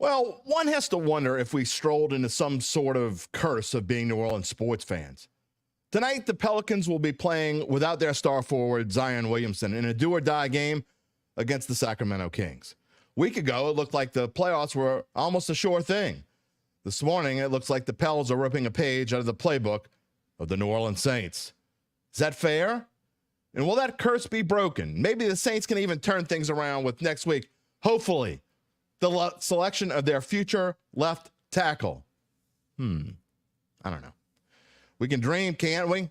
Well, one has to wonder if we strolled into some sort of curse of being New Orleans sports fans. Tonight, the Pelicans will be playing without their star forward, Zion Williamson, in a do-or-die game against the Sacramento Kings. A week ago, it looked like the playoffs were almost a sure thing. This morning, it looks like the Pels are ripping a page out of the playbook of the New Orleans Saints. Is that fair? And will that curse be broken? Maybe the Saints can even turn things around with next week, hopefully, the selection of their future left tackle. I don't know. We can dream, can't we?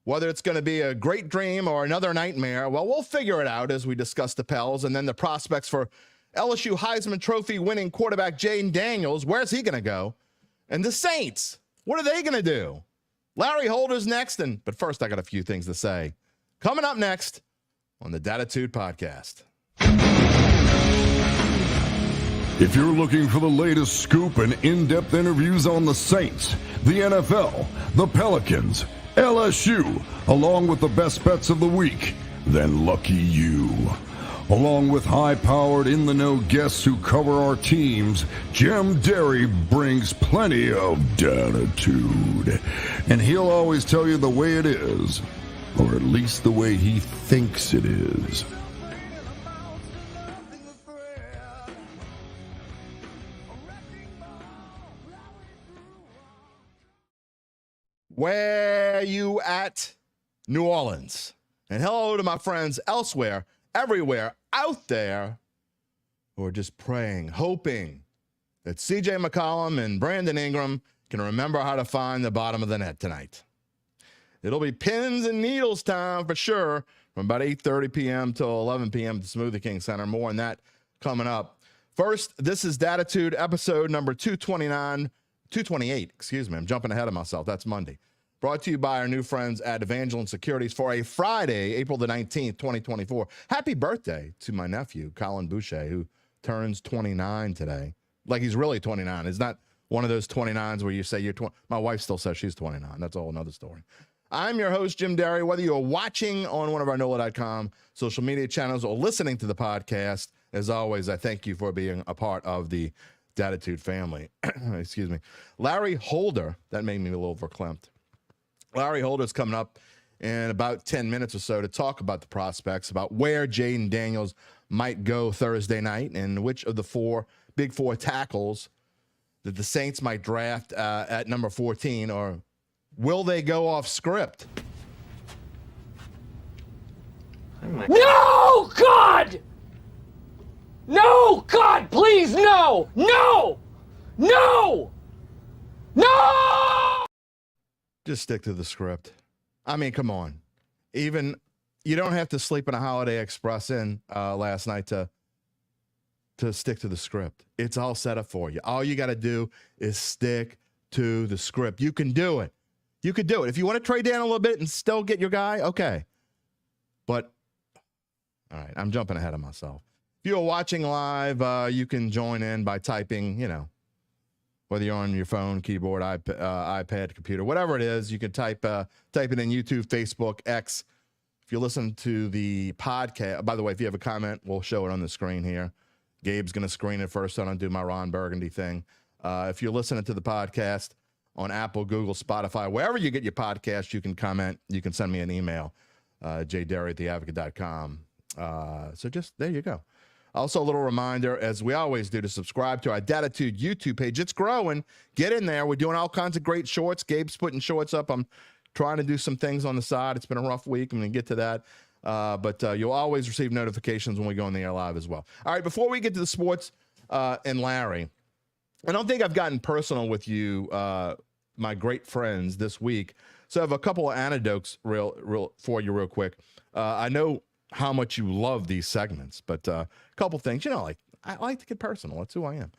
Whether it's going to be a great dream or another nightmare, well, we'll figure it out as we discuss the Pels and then the prospects for LSU Heisman Trophy winning quarterback Jayden Daniels. Where's he going to go? And the Saints, what are they going to do? Larry Holder's next, but first I got a few things to say. Coming up next on the Dattitude podcast. If you're looking for the latest scoop and in-depth interviews on the Saints, the NFL, the Pelicans, LSU, along with the best bets of the week, then lucky you. Along with high-powered, in-the-know guests who cover our teams, Jim Derry brings plenty of Dattitude. And he'll always tell you the way it is, or at least the way he thinks it is. Where you at, New Orleans? And hello to my friends elsewhere, everywhere out there who are just praying, hoping that CJ McCollum and Brandon Ingram can remember how to find the bottom of the net tonight. It'll be pins and needles time for sure from about 8:30 p.m. till 11 p.m. at the Smoothie King Center. More on that coming up. First, this is Dattitude episode number 228. Excuse me, I'm jumping ahead of myself. That's Monday. Brought to you by our new friends at Evangeline Securities for a Friday, April the 19th, 2024. Happy birthday to my nephew, Colin Boucher, who turns 29 today. Like he's really 29. It's not one of those 29s where you say you're 20. My wife still says she's 29. That's a whole nother story. I'm your host, Jim Derry. Whether you're watching on one of our NOLA.com social media channels or listening to the podcast, as always, I thank you for being a part of the Dattitude family. Excuse me. Larry Holder, that made me a little verklempt. Larry Holder's coming up in about 10 minutes or so to talk about the prospects, about where Jayden Daniels might go Thursday night and which of the big four tackles that the Saints might draft at number 14, or will they go off script? No, God! No, God, please, no! No! No! No! Just stick to the script. I mean, come on. Even you don't have to sleep in a Holiday Express Inn last night to stick to the script. It's all set up for you. All you got to do is stick to the script. You can do it. You could do it. If you want to trade down a little bit and still get your guy, okay. But, all right, I'm jumping ahead of myself. If you're watching live, you can join in by typing, whether you're on your phone, keyboard, iPad, computer, whatever it is, you can type it in YouTube, Facebook, X. If you listen to the podcast, by the way, if you have a comment, we'll show it on the screen here. Gabe's going to screen it first, so I don't do my Ron Burgundy thing. If you're listening to the podcast on Apple, Google, Spotify, wherever you get your podcast, you can comment. You can send me an email, jderry@theadvocate.com. So just there you go. Also, a little reminder, as we always do, to subscribe to our Dattitude YouTube page. It's growing. Get in there. We're doing all kinds of great shorts. Gabe's putting shorts up. I'm trying to do some things on the side. It's been a rough week. I'm going to get to that. But you'll always receive notifications when we go on the air live as well. All right, before we get to the sports and Larry, I don't think I've gotten personal with you, my great friends, this week. So I have a couple of anecdotes for you real quick. I know how much you love these segments, but a couple things, I like to get personal. That's who I am.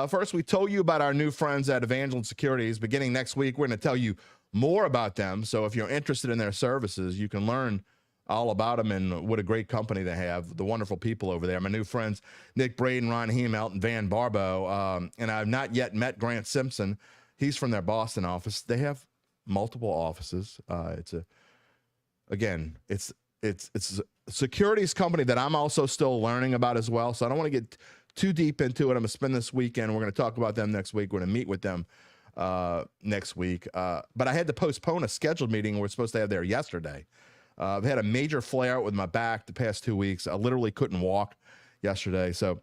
First, we told you about our new friends at Evangeline Securities. Beginning next week, we're going to tell you more about them. So if you're interested in their services, you can learn all about them and what a great company they have, the wonderful people over there. My new friends, Nick Braden, Ron Hemelt, and Van Barbo. And I've not yet met Grant Simpson. He's from their Boston office. They have multiple offices. It's a securities company that I'm also still learning about as well. So I don't want to get too deep into it. I'm going to spend this weekend. We're going to talk about them next week. We're going to meet with them next week. But I had to postpone a scheduled meeting we're supposed to have there yesterday. I've had a major flare out with my back the past 2 weeks. I literally couldn't walk yesterday. So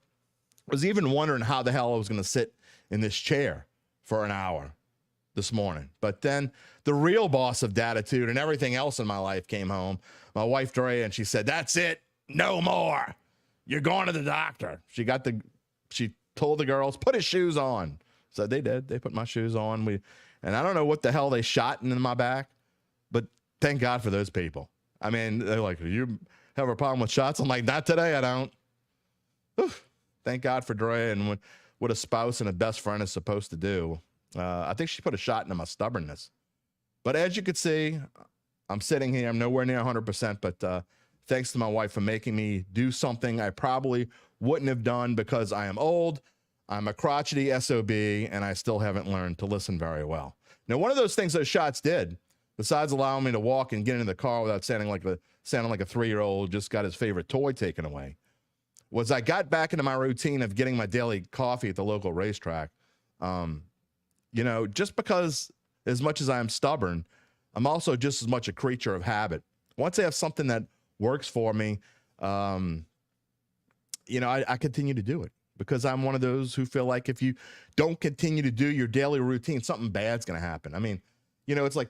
I was even wondering how the hell I was going to sit in this chair for an hour this morning. But then the real boss of Dattitude and everything else in my life came home, my wife Drea, and she said, "That's it. No more. You're going to the doctor." She told the girls, "Put his shoes on." So they did. They put my shoes on. And I don't know what the hell they shot in my back, but thank God for those people. I mean, they're like, "You have a problem with shots?" I'm like, "Not today, I don't." Oof. Thank God for Dre and what a spouse and a best friend is supposed to do. I think she put a shot into my stubbornness. But as you can see, I'm sitting here. I'm nowhere near 100%, but thanks to my wife for making me do something I probably wouldn't have done because I am old, I'm a crotchety SOB, and I still haven't learned to listen very well. Now, one of those things those shots did, besides allowing me to walk and get into the car without sounding like a 3-year-old just got his favorite toy taken away, was I got back into my routine of getting my daily coffee at the local racetrack. Just because as much as I'm stubborn, I'm also just as much a creature of habit. Once I have something that works for me, I continue to do it because I'm one of those who feel like if you don't continue to do your daily routine, something bad's going to happen. I mean, it's like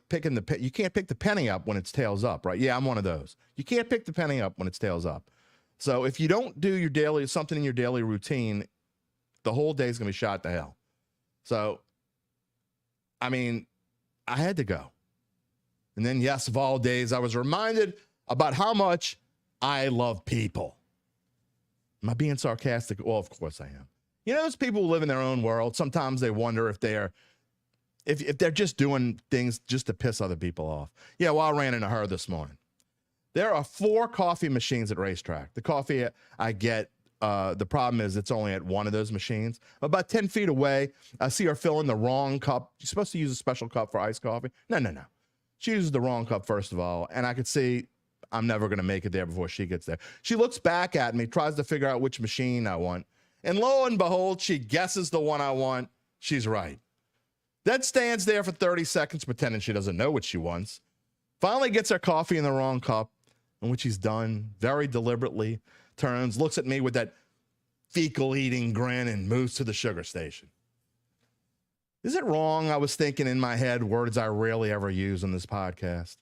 you can't pick the penny up when it's tails up, right? Yeah, I'm one of those. You can't pick the penny up when it's tails up. So if you don't do something in your daily routine, the whole day is going to be shot to hell. So, I mean, I had to go. And then, yes, of all days, I was reminded about how much I love people. Am I being sarcastic? Well, of course I am. Those people who live in their own world, sometimes they wonder if they're just doing things just to piss other people off. Yeah, well, I ran into her this morning. There are 4 coffee machines at racetrack. The coffee I get, the problem is it's only at one of those machines. About 10 feet away, I see her filling the wrong cup. You're supposed to use a special cup for iced coffee. No. She uses the wrong cup, first of all, and I could see I'm never going to make it there before she gets there. She looks back at me, tries to figure out which machine I want, and lo and behold, she guesses the one I want. She's right. Then stands there for 30 seconds pretending she doesn't know what she wants. Finally gets her coffee in the wrong cup, and when she's done, very deliberately turns, looks at me with that fecal-eating grin, and moves to the sugar station. Is it wrong I was thinking in my head words I rarely ever use on this podcast?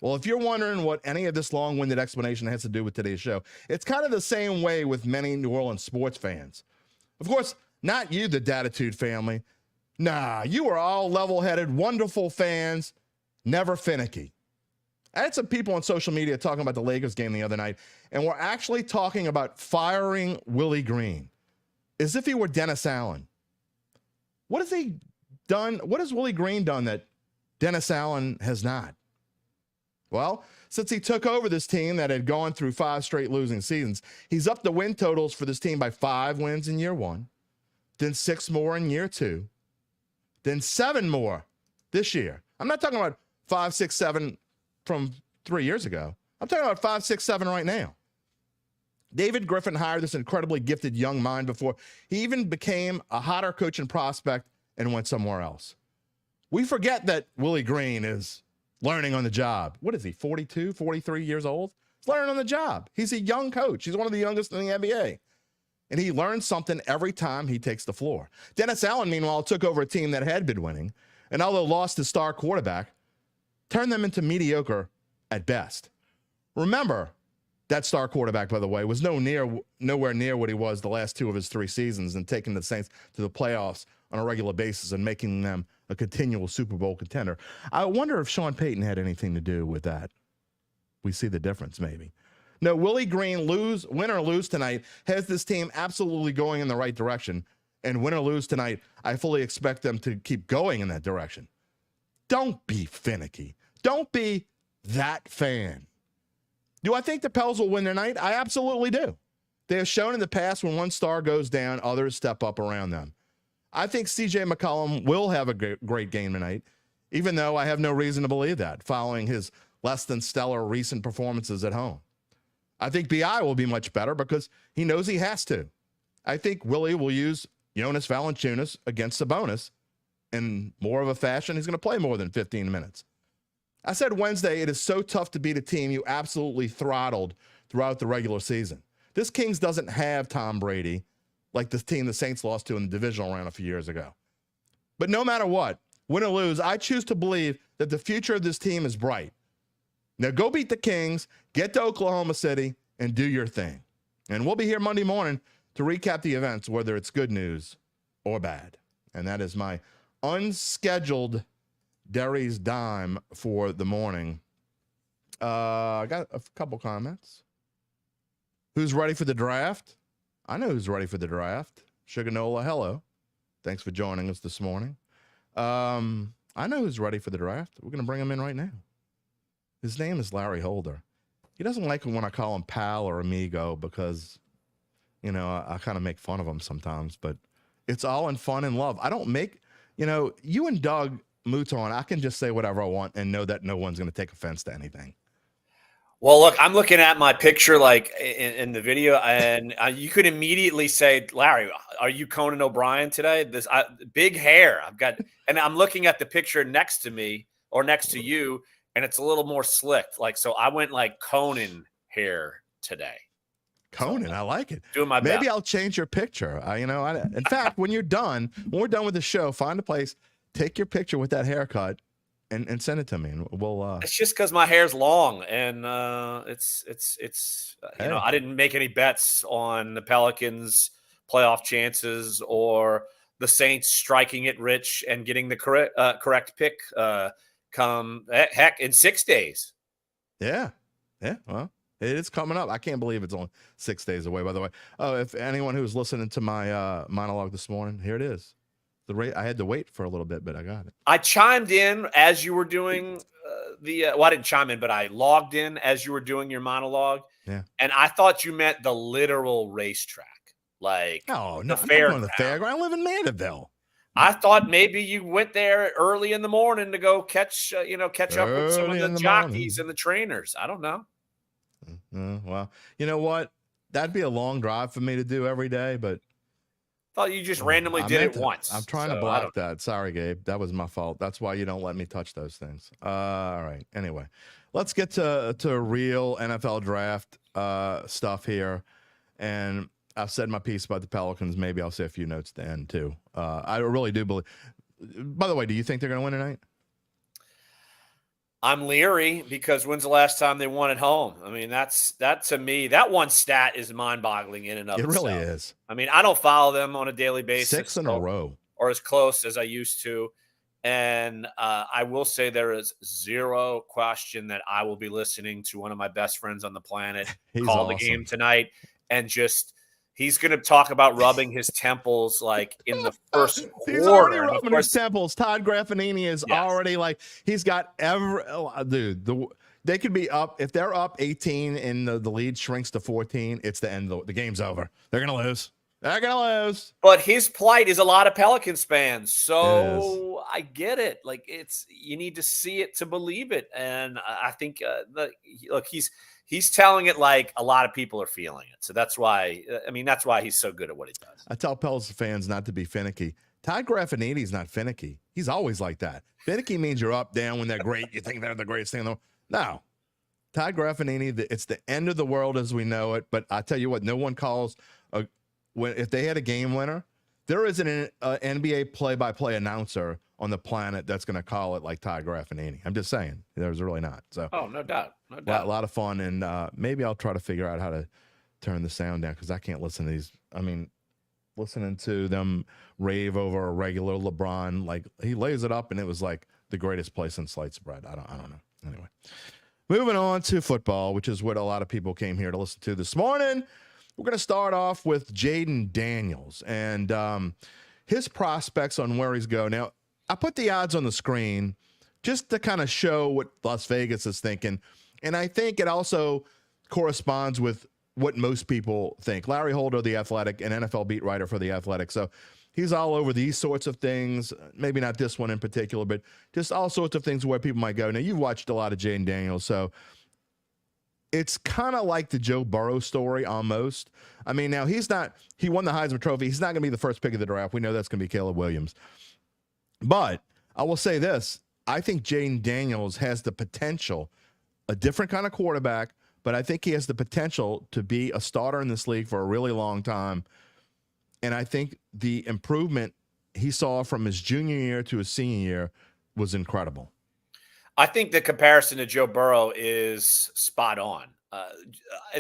Well, if you're wondering what any of this long-winded explanation has to do with today's show, it's kind of the same way with many New Orleans sports fans. Of course, not you, the Dattitude family. Nah, you are all level-headed, wonderful fans, never finicky. I had some people on social media talking about the Lakers game the other night, and we're actually talking about firing Willie Green as if he were Dennis Allen. What has he done? What has Willie Green done that Dennis Allen has not? Well, since he took over this team that had gone through 5 straight losing seasons, he's upped the win totals for this team by 5 wins in year 1, then 6 more in year 2, then 7 more this year. I'm not talking about 5, 6, 7 from 3 years ago. I'm talking about 5, 6, 7 right now. David Griffin hired this incredibly gifted young mind before he even became a hotter coach and prospect and went somewhere else. We forget that Willie Green is learning on the job. What is he, 42, 43 years old? He's learning on the job. He's a young coach. He's one of the youngest in the NBA. And he learns something every time he takes the floor. Dennis Allen, meanwhile, took over a team that had been winning, and although lost his star quarterback, turned them into mediocre at best. Remember, that star quarterback, by the way, was nowhere near what he was the last 2 of his 3 seasons and taking the Saints to the playoffs on a regular basis and making them a continual Super Bowl contender. I wonder if Sean Payton had anything to do with that. We see the difference, maybe. No, Willie Green, win or lose tonight, has this team absolutely going in the right direction. And win or lose tonight, I fully expect them to keep going in that direction. Don't be finicky. Don't be that fan. Do I think the Pels will win tonight? I absolutely do. They have shown in the past when one star goes down, others step up around them. I think C.J. McCollum will have a great game tonight, even though I have no reason to believe that following his less than stellar recent performances at home. I think B.I. will be much better because he knows he has to. I think Willie will use Jonas Valanciunas against Sabonis in more of a fashion. He's going to play more than 15 minutes. I said Wednesday, it is so tough to beat a team you absolutely throttled throughout the regular season. This Kings doesn't have Tom Brady like the team the Saints lost to in the divisional round a few years ago. But no matter what, win or lose, I choose to believe that the future of this team is bright. Now go beat the Kings, get to Oklahoma City, and do your thing. And we'll be here Monday morning to recap the events, whether it's good news or bad. And that is my unscheduled Derry's Dime for the morning. I got a couple comments. Who's ready for the draft? I know who's ready for the draft. Sugarnola, hello. Thanks for joining us this morning. I know who's ready for the draft. We're going to bring him in right now. His name is Larry Holder. He doesn't like it when I call him pal or amigo because, you know, I kind of make fun of him sometimes, but it's all in fun and love. I don't make, you know, you and Doug Mouton, I can just say whatever I want and know that no one's going to take offense to anything. Well, look, I'm looking at my picture like in the video, and you could immediately say, Larry, are you Conan O'Brien today? This big hair I've got, and I'm looking at the picture next to me or next to you, and it's a little more slicked. Like, so I went like Conan hair today. Conan, So, I like it. Doing my best. Maybe I'll change your picture. In fact, when we're done with the show, find a place, take your picture with that haircut, and send it to me, and we'll. It's just because my hair's long, and it's Hey. I didn't make any bets on the Pelicans' playoff chances or the Saints striking it rich and getting the correct pick come heck in 6 days. Yeah. Well, it is coming up. I can't believe it's only 6 days away. By the way, if anyone who's listening to my monologue this morning, here it is. I had to wait for a little bit, but I got it. I chimed in as you were doing I didn't chime in, but I logged in as you were doing your monologue. Yeah. And I thought you meant the literal racetrack, like No, the I'm not going fairground. to the fairground. I live in Mandeville. I thought maybe you went there early in the morning to go catch up with some Early of in the the jockeys morning. and the trainers. I don't know. Well, you know what? That'd be a long drive for me to do every day, but Thought you just randomly did it once. I'm trying to So, I block don't- that. Sorry, Gabe. That was my fault. That's why you don't let me touch those things. All right. Anyway, let's get to real NFL draft stuff here. And I've said my piece about the Pelicans. Maybe I'll say a few notes at the end, too. I really do believe. By the way, do you think they're going to win tonight? I'm leery because when's the last time they won at home? I mean, that to me, that one stat is mind-boggling in and of itself. It really is. I mean, I don't follow them on a daily basis. 6 in a row. Or as close as I used to. And I will say there is zero question that I will be listening to one of my best friends on the planet call the game tonight. And just, he's going to talk about rubbing his temples like in the first quarter. He's already rubbing his temples. Todd Graffanini is already like, he's got they could be up. If they're up 18 and the lead shrinks to 14, it's the end. The game's over. They're going to lose. They're going to lose. But his plight is a lot of Pelicans fans. So I get it. Like you need to see it to believe it. And I think he's telling it like a lot of people are feeling it. So that's why he's so good at what he does. I tell Pels fans not to be finicky. Todd Graffanini's not finicky. He's always like that. Finicky means you're up, down when they're great. You think they're the greatest thing in the world. No. Todd Graffanini, it's the end of the world as we know it. But I tell you what, no one calls if they had a game winner, there isn't an NBA play-by-play announcer on the planet that's going to call it like Todd Graffanini. I'm just saying. There's really not. So, no doubt. A lot of fun. And maybe I'll try to figure out how to turn the sound down because I can't listen to these. I mean, listening to them rave over a regular LeBron, like he lays it up and it was like the greatest play since sliced bread. I don't know. Anyway, moving on to football, which is what a lot of people came here to listen to this morning. We're going to start off with Jayden Daniels and his prospects on where he's going. Now, I put the odds on the screen just to kind of show what Las Vegas is thinking. And I think it also corresponds with what most people think. Larry Holder, The Athletic, an NFL beat writer for The Athletic. So he's all over these sorts of things. Maybe not this one in particular, but just all sorts of things where people might go. Now, you've watched a lot of Jayden Daniels, so it's kind of like the Joe Burrow story almost. I mean, now he won the Heisman Trophy. He's not going to be the first pick of the draft. We know that's going to be Caleb Williams. But I will say this. I think Jayden Daniels has the potential, a different kind of quarterback, but I think he has the potential to be a starter in this league for a really long time. And I think the improvement he saw from his junior year to his senior year was incredible. I think the comparison to Joe Burrow is spot on.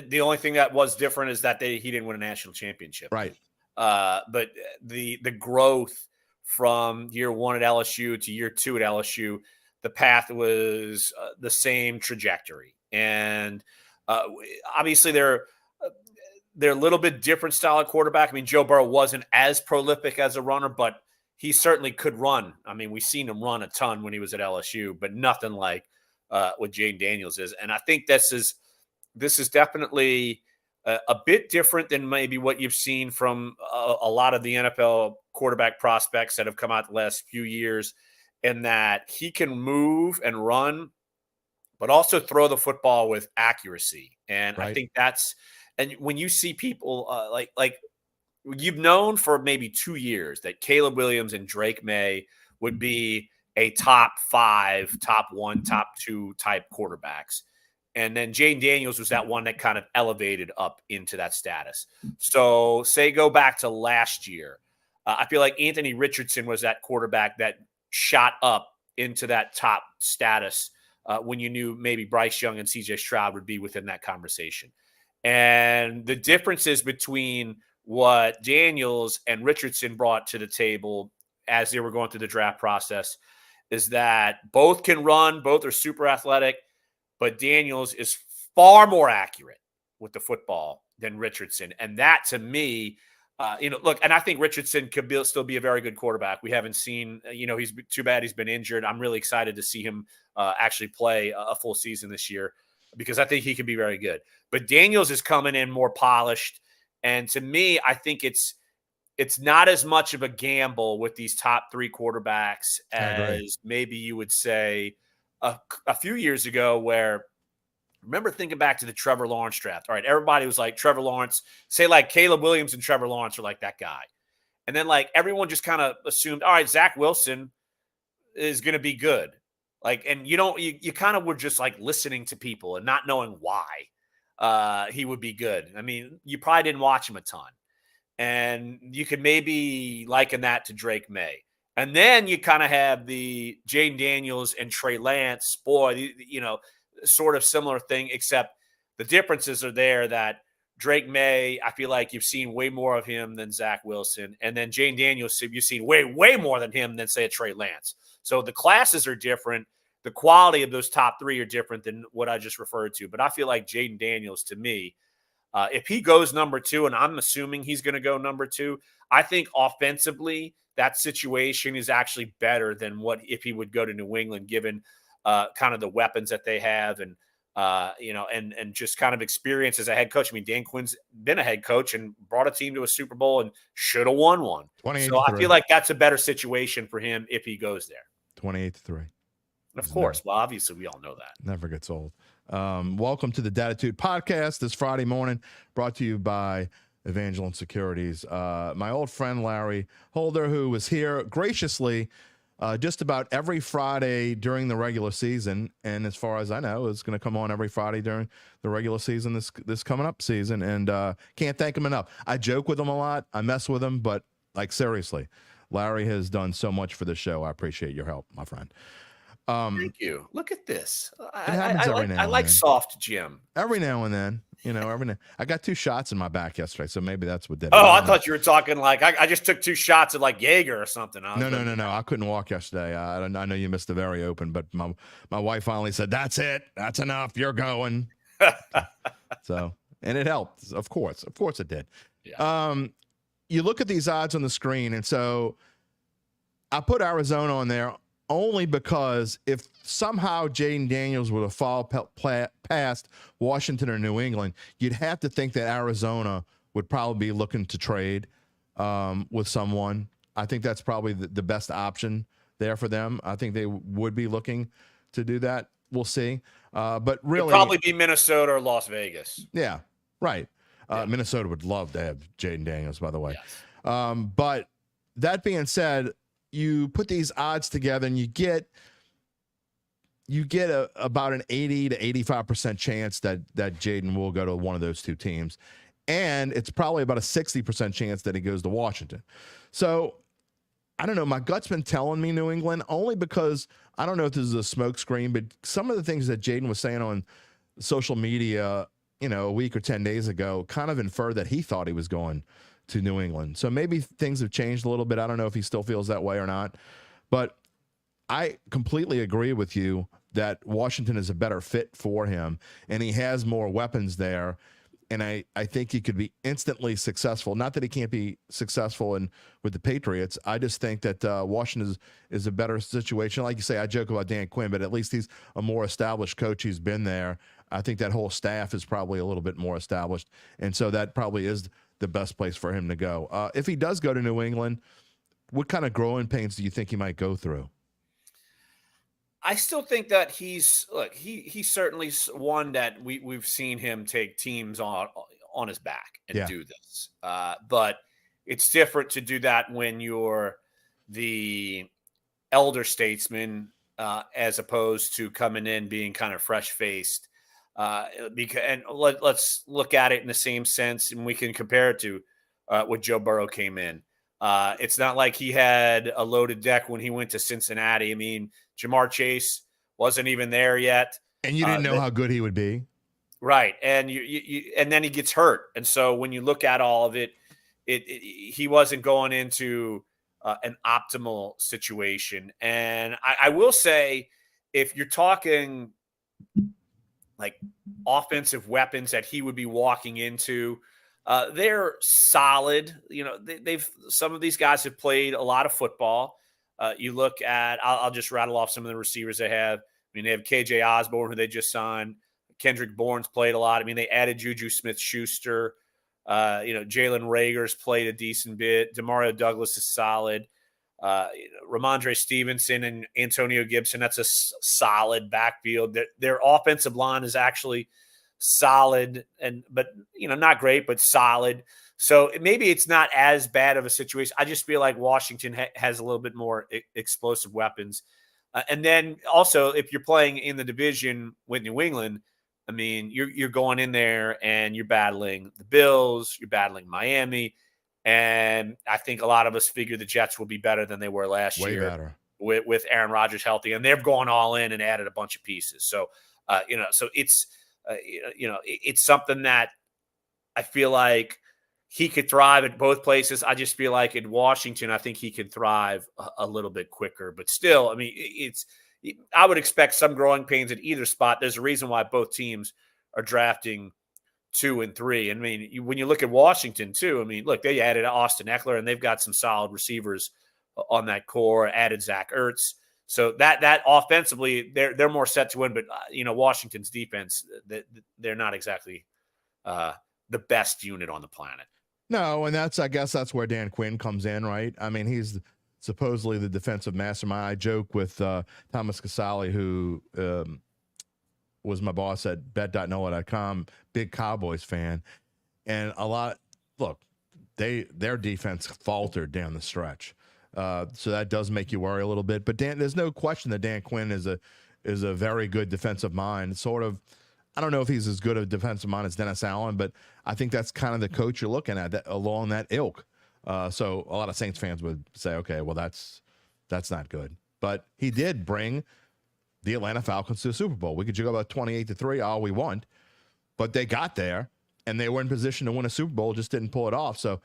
The only thing that was different is that he didn't win a national championship. Right. But the growth from year one at LSU to year two at LSU, the path was the same trajectory. And obviously they're a little bit different style of quarterback. I mean, Joe Burrow wasn't as prolific as a runner, but he certainly could run. I mean, we've seen him run a ton when he was at LSU, but nothing like what Jayden Daniels is. And I think this is definitely a bit different than maybe what you've seen from a lot of the NFL quarterback prospects that have come out the last few years, in that he can move and run, but also throw the football with accuracy. And right. I think and when you see people like you've known for maybe 2 years that Caleb Williams and Drake May would be a top 5, top 1, top 2 type quarterbacks. And then Jayden Daniels was that one that kind of elevated up into that status. So say go back to last year. I feel like Anthony Richardson was that quarterback that shot up into that top status when you knew maybe Bryce Young and CJ Stroud would be within that conversation. And the differences between what Daniels and Richardson brought to the table as they were going through the draft process is that both can run, both are super athletic, but Daniels is far more accurate with the football than Richardson. And that, to me, look, and I think Richardson could still be a very good quarterback. We haven't seen, he's too bad he's been injured. I'm really excited to see him actually play a full season this year, because I think he can be very good. But Daniels is coming in more polished. And to me, I think it's not as much of a gamble with these top 3 quarterbacks as maybe you would say a few years ago, where remember thinking back to the Trevor Lawrence draft. All right, everybody was like Trevor Lawrence, say like Caleb Williams and Trevor Lawrence are like that guy. And then like everyone just kind of assumed, all right, Zach Wilson is going to be good. Like, and you kind of were just like listening to people and not knowing why he would be good. I mean, you probably didn't watch him a ton. And you could maybe liken that to Drake May. And then you kind of have the Jayden Daniels and Trey Lance, sort of similar thing, except the differences are there that Drake May, I feel like you've seen way more of him than Zach Wilson. And then Jayden Daniels, you've seen way, way more than him than, say, a Trey Lance. So the classes are different. The quality of those top 3 are different than what I just referred to. But I feel like Jayden Daniels, to me, if he goes number 2, and I'm assuming he's going to go number 2, I think offensively that situation is actually better than what if he would go to New England, given kind of the weapons that they have and just kind of experience as a head coach. I mean, Dan Quinn's been a head coach and brought a team to a Super Bowl and should have won one. So I feel like that's a better situation for him if he goes there. 28-3. Of course. Well, obviously, we all know that. Never gets old. Welcome to the Dattitude podcast this Friday morning, brought to you by Evangeline Securities. My old friend Larry Holder, who was here graciously just about every Friday during the regular season, and as far as I know, is going to come on every Friday during the regular season this coming up season, and can't thank him enough. I joke with him a lot. I mess with him, but like seriously, Larry has done so much for the show. I appreciate your help, my friend. Thank you. Look at this. I like soft Jim. Every now and then, I got 2 shots in my back yesterday, so maybe that's what did it. Oh, I thought you were talking like I just took 2 shots of like Jaeger or something. No. I couldn't walk yesterday. I know you missed the very open, but my wife finally said, "That's it. That's enough. You're going." So, and it helped. Of course it did. Yeah. You look at these odds on the screen, and so I put Arizona on there only because if somehow Jayden Daniels would have fallen past Washington or New England, you'd have to think that Arizona would probably be looking to trade with someone. I think that's probably the best option there for them. I think they would be looking to do that. we'll see. But really, it'll probably be Minnesota or Las Vegas. Yeah, right. Yeah. Minnesota would love to have Jayden Daniels, by the way. Yes. But that being said, you put these odds together and you get about an 80 to 85% chance that Jayden will go to one of those two teams. And it's probably about a 60% chance that he goes to Washington. So I don't know. My gut's been telling me New England, only because I don't know if this is a smokescreen, but some of the things that Jayden was saying on social media, a week or 10 days ago, kind of inferred that he thought he was going to New England. So maybe things have changed a little bit. I don't know if he still feels that way or not. But I completely agree with you that Washington is a better fit for him, and he has more weapons there. And I think he could be instantly successful. Not that he can't be successful with the Patriots. I just think that Washington is a better situation. Like you say, I joke about Dan Quinn, but at least he's a more established coach. He's been there. I think that whole staff is probably a little bit more established. And so that probably is the best place for him to go. If he does go to New England, what kind of growing pains do you think he might go through? I still think that he's certainly one that we've seen him take teams on his back and do this. But it's different to do that when you're the elder statesman as opposed to coming in being kind of fresh faced. Let's look at it in the same sense, and we can compare it to what Joe Burrow came in. It's not like he had a loaded deck when he went to Cincinnati. I mean, Jamar Chase wasn't even there yet. And you didn't know how good he would be. Right. And and then he gets hurt. And so when you look at all of it, he wasn't going into an optimal situation. And I will say, if you're talking like offensive weapons that he would be walking into, they're solid. They've some of these guys have played a lot of football. You look at, I'll just rattle off some of the receivers they have. I mean, they have KJ Osborne, who they just signed. Kendrick Bourne's played a lot. I mean, they added Juju Smith-Schuster. Jalen Rager's played a decent bit. Demario Douglas is solid. Ramondre Stevenson and Antonio Gibson, that's a solid backfield. Their offensive line is actually solid, but not great, but solid. So maybe it's not as bad of a situation. I just feel like Washington has a little bit more explosive weapons. And then also, if you're playing in the division with New England, I mean, you're going in there and you're battling the Bills, you're battling Miami. And I think a lot of us figure the Jets will be better than they were last year. Way better. With Aaron Rodgers healthy. And they've gone all in and added a bunch of pieces. So, so it's, it's something that I feel like he could thrive at both places. I just feel like in Washington, I think he can thrive a little bit quicker. But still, I mean, I would expect some growing pains at either spot. There's a reason why both teams are drafting 2 and 3. I mean, when you look at Washington too, I mean, look, they added Austin Eckler and they've got some solid receivers on that core, added Zach Ertz. So that offensively, they're more set to win. But, Washington's defense, they're not exactly the best unit on the planet. No, and I guess that's where Dan Quinn comes in, right? I mean, he's supposedly the defensive mastermind. I joke with Thomas Casale, who was my boss at bet.nola.com, big Cowboys fan. And their defense faltered down the stretch. So that does make you worry a little bit. But there's no question that Dan Quinn is a very good defensive mind. Sort of, I don't know if he's as good a defensive mind as Dennis Allen, but I think that's kind of the coach you're looking at along that ilk. So a lot of Saints fans would say, okay, well, that's not good. But he did bring the Atlanta Falcons to the Super Bowl. We could go about 28-3 all we want, but they got there and they were in position to win a Super Bowl, just didn't pull it off. So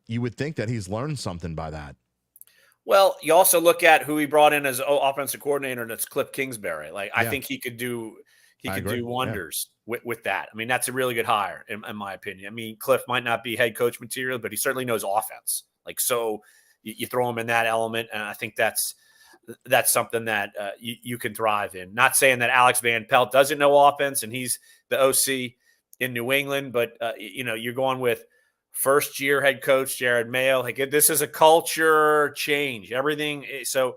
you would think that he's learned something by that. Well, you also look at who he brought in as offensive coordinator, and that's Cliff Kingsbury. I think he could do wonders with that. I mean, that's a really good hire in my opinion. I mean, Cliff might not be head coach material, but he certainly knows offense. So you throw him in that element, and I think that's something that you can thrive in. Not saying that Alex Van Pelt doesn't know offense and he's the OC in New England, but you're going with first-year head coach Jared Mayo. This is a culture change. Everything. So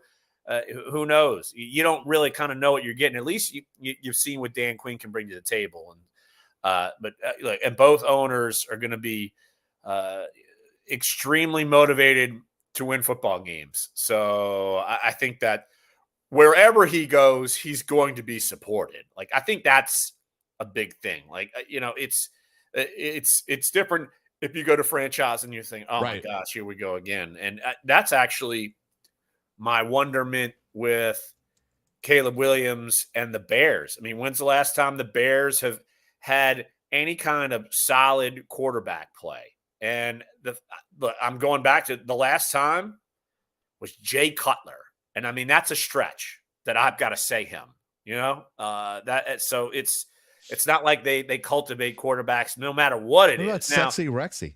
who knows? You don't really kind of know what you're getting. At least you've seen what Dan Quinn can bring to the table. And both owners are going to be extremely motivated to win football games. So I think that wherever he goes, he's going to be supported. Like, I think that's a big thing. Like, it's different if you go to franchise and you think, oh Right. my gosh, here we go again. And that's actually my wonderment with Caleb Williams and the Bears. I mean, when's the last time the Bears have had any kind of solid quarterback play? And I'm going back to the last time was Jay Cutler. And I mean, that's a stretch that I've got to say him, so it's not like they cultivate quarterbacks no matter what it is. Now, Sexy Rexy.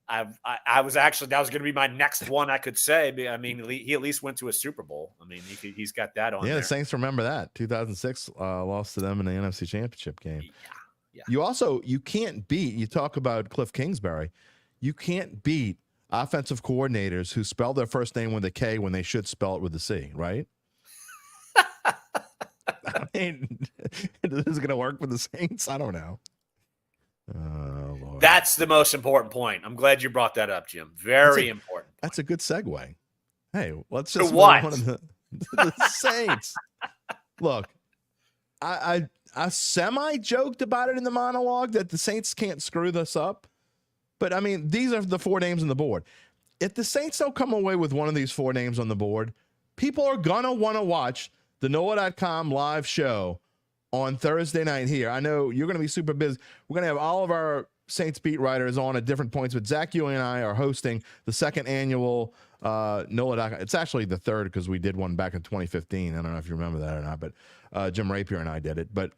I was actually, that was going to be my next one I could say. I mean, he at least went to a Super Bowl. I mean, he's got that on. Yeah, there. the Saints remember that 2006 lost to them in the NFC Championship game. Yeah. You can't beat. You talk about Cliff Kingsbury. You can't beat offensive coordinators who spell their first name with a K when they should spell it with a C, right? I mean, is it going to work for the Saints? I don't know. Oh, Lord. That's the most important point. I'm glad you brought that up, Jim. Very important. That's a good segue. Hey, let's just move on to the Saints. Look, I semi-joked about it in the monologue that the Saints can't screw this up. But, I mean, these are the 4 names on the board. If the Saints don't come away with one of these 4 names on the board, people are going to want to watch the NOLA.com live show on Thursday night here. I know you're going to be super busy. We're going to have all of our Saints beat writers on at different points, but Zach, you and I are hosting the 2nd annual NOLA.com. It's actually the 3rd because we did one back in 2015. I don't know if you remember that or not, but Jim Rapier and I did it. But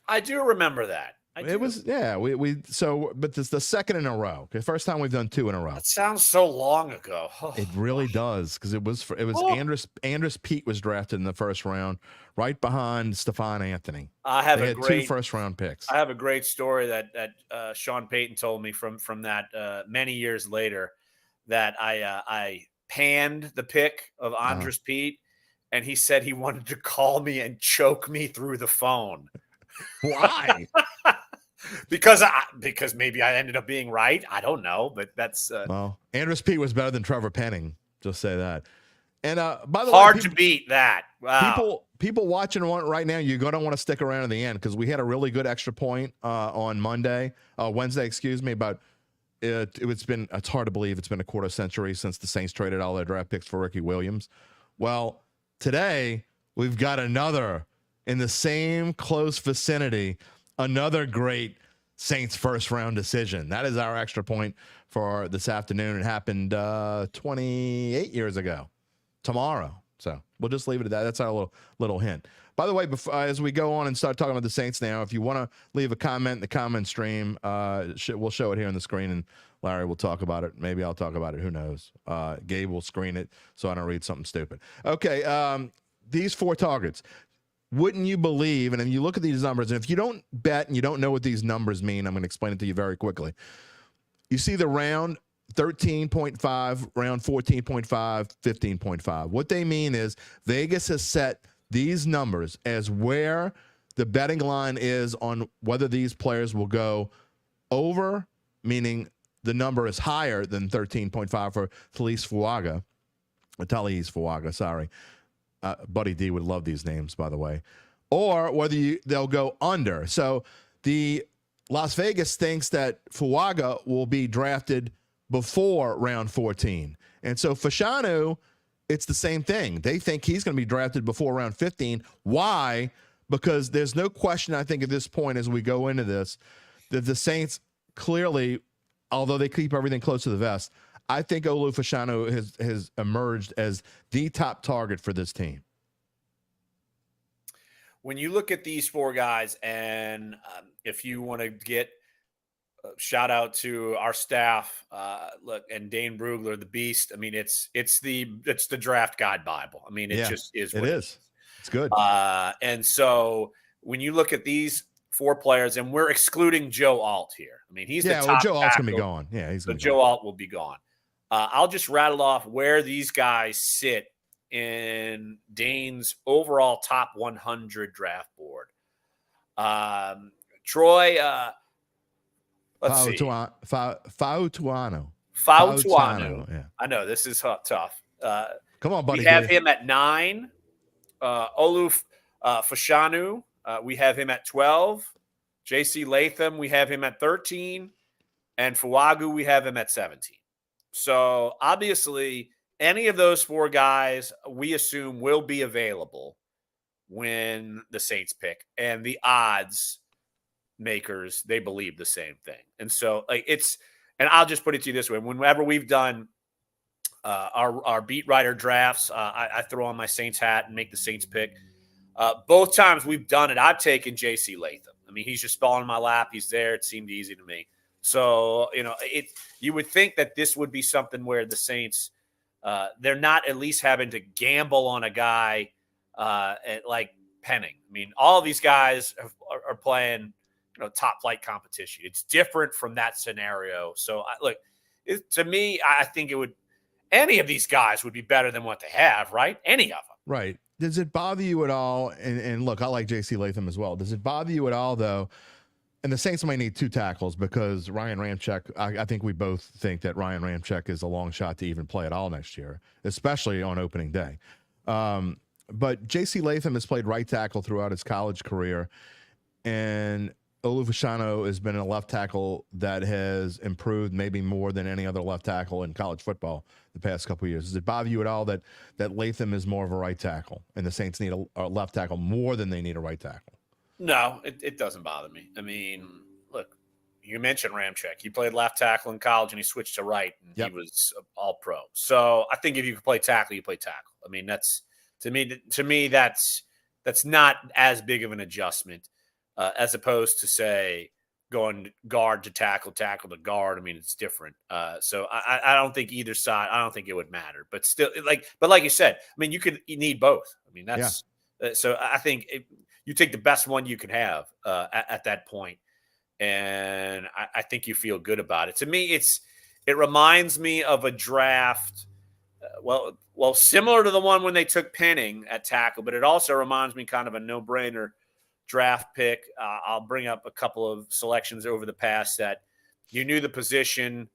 I do remember that. It was, yeah. But this is the 2nd in a row. Okay, first time we've done 2 in a row. That sounds so long ago. Oh, it really does, because it was Andrus Pete was drafted in the 1st round, right behind Stephon Anthony. I have they had 2 first-round picks. I have a great story that Sean Payton told me from that many years later, that I panned the pick of Andrus Pete, and he said he wanted to call me and choke me through the phone. Why? Because maybe I ended up being right. I don't know, but that's well, Andrus Pete was better than Trevor Penning. Just say that. And by the hard way, to beat that. Wow. People watching right now, you're going to want to stick around to the end, because we had a really good extra point on Wednesday, excuse me. But it's hard to believe it's been a quarter century since the Saints traded all their draft picks for Ricky Williams. Well, today we've got another in the same close vicinity. Another great Saints first-round decision. That is our extra point for this afternoon. It happened 28 years ago tomorrow. So we'll just leave it at that. That's our little hint. By the way, as we go on and start talking about the Saints now, if you want to leave a comment in the comment stream, we'll show it here on the screen, and Larry will talk about it. Maybe I'll talk about it. Who knows? Gabe will screen it so I don't read something stupid. Okay, these 4 targets. Wouldn't you believe, and then you look at these numbers, and if you don't bet and you don't know what these numbers mean, I'm going to explain it to you very quickly. You see the round 13.5, round 14.5, 15.5. What they mean is Vegas has set these numbers as where the betting line is on whether these players will go over, meaning the number is higher than 13.5 for Talise Fuaga, sorry. Buddy D would love these names, by the way. Or whether they'll go under. So the Las Vegas thinks that Fuaga will be drafted before round 14. And so Fashanu, it's the same thing. They think he's going to be drafted before round 15. Why? Because there's no question, I think, at this point as we go into this, that the Saints clearly, although they keep everything close to the vest, I think Olu Fashanu has emerged as the top target for this team. When you look at these 4 guys, and if you want to get shout out to our staff, look, and Dane Brugler, the beast. I mean, it's the draft guide Bible. I mean, it just is. It is. It's good. And so when you look at these 4 players, and we're excluding Joe Alt here. I mean, he's the top Joe Alt's tackle, gonna be gone. Yeah, Joe Alt will be gone. I'll just rattle off where these guys sit in Dane's overall top 100 draft board. Troy, let's see. Fautuano. Fautuano. Yeah. I know this is tough. Come on, buddy. We have him at 9. Oluf Fashanu, we have him at 12. JC Latham, we have him at 13. And Fuagu, we have him at 17. So obviously, any of those 4 guys we assume will be available when the Saints pick. And the odds makers, they believe the same thing. And so and I'll just put it to you this way. Whenever we've done our beat writer drafts, I throw on my Saints hat and make the Saints pick. Both times we've done it, I've taken J.C. Latham. I mean, he's just falling in my lap. He's there. It seemed easy to me. So, you would think that this would be something where the Saints, they're not at least having to gamble on a guy like Penning. I mean, all of these guys are playing, top flight competition. It's different from that scenario. So, to me, I think any of these guys would be better than what they have, right? Any of them. Right. Does it bother you at all? And look, I like J.C. Latham as well. Does it bother you at all, though? And the Saints might need 2 tackles because Ryan Ramczyk, I think we both think that Ryan Ramczyk is a long shot to even play at all next year, especially on opening day. But J.C. Latham has played right tackle throughout his college career, and Olufashano has been a left tackle that has improved maybe more than any other left tackle in college football the past couple of years. Does it bother you at all that Latham is more of a right tackle and the Saints need a left tackle more than they need a right tackle? No, it doesn't bother me. I mean, look, you mentioned Ramczyk. He played left tackle in college and he switched to right, and He was all pro. So I think if you can play tackle, you play tackle. I mean, that's to me that's not as big of an adjustment as opposed to say going guard to tackle to guard. I mean, it's different. So I don't think either side. I don't think it would matter. But still, like you said, I mean, you need both. I mean, that's so I think. You take the best one you can have at that point, and I think you feel good about it. To me, it reminds me of a draft, well, similar to the one when they took Penning at tackle, but it also reminds me kind of a no-brainer draft pick. I'll bring up a couple of selections over the past that you knew the position,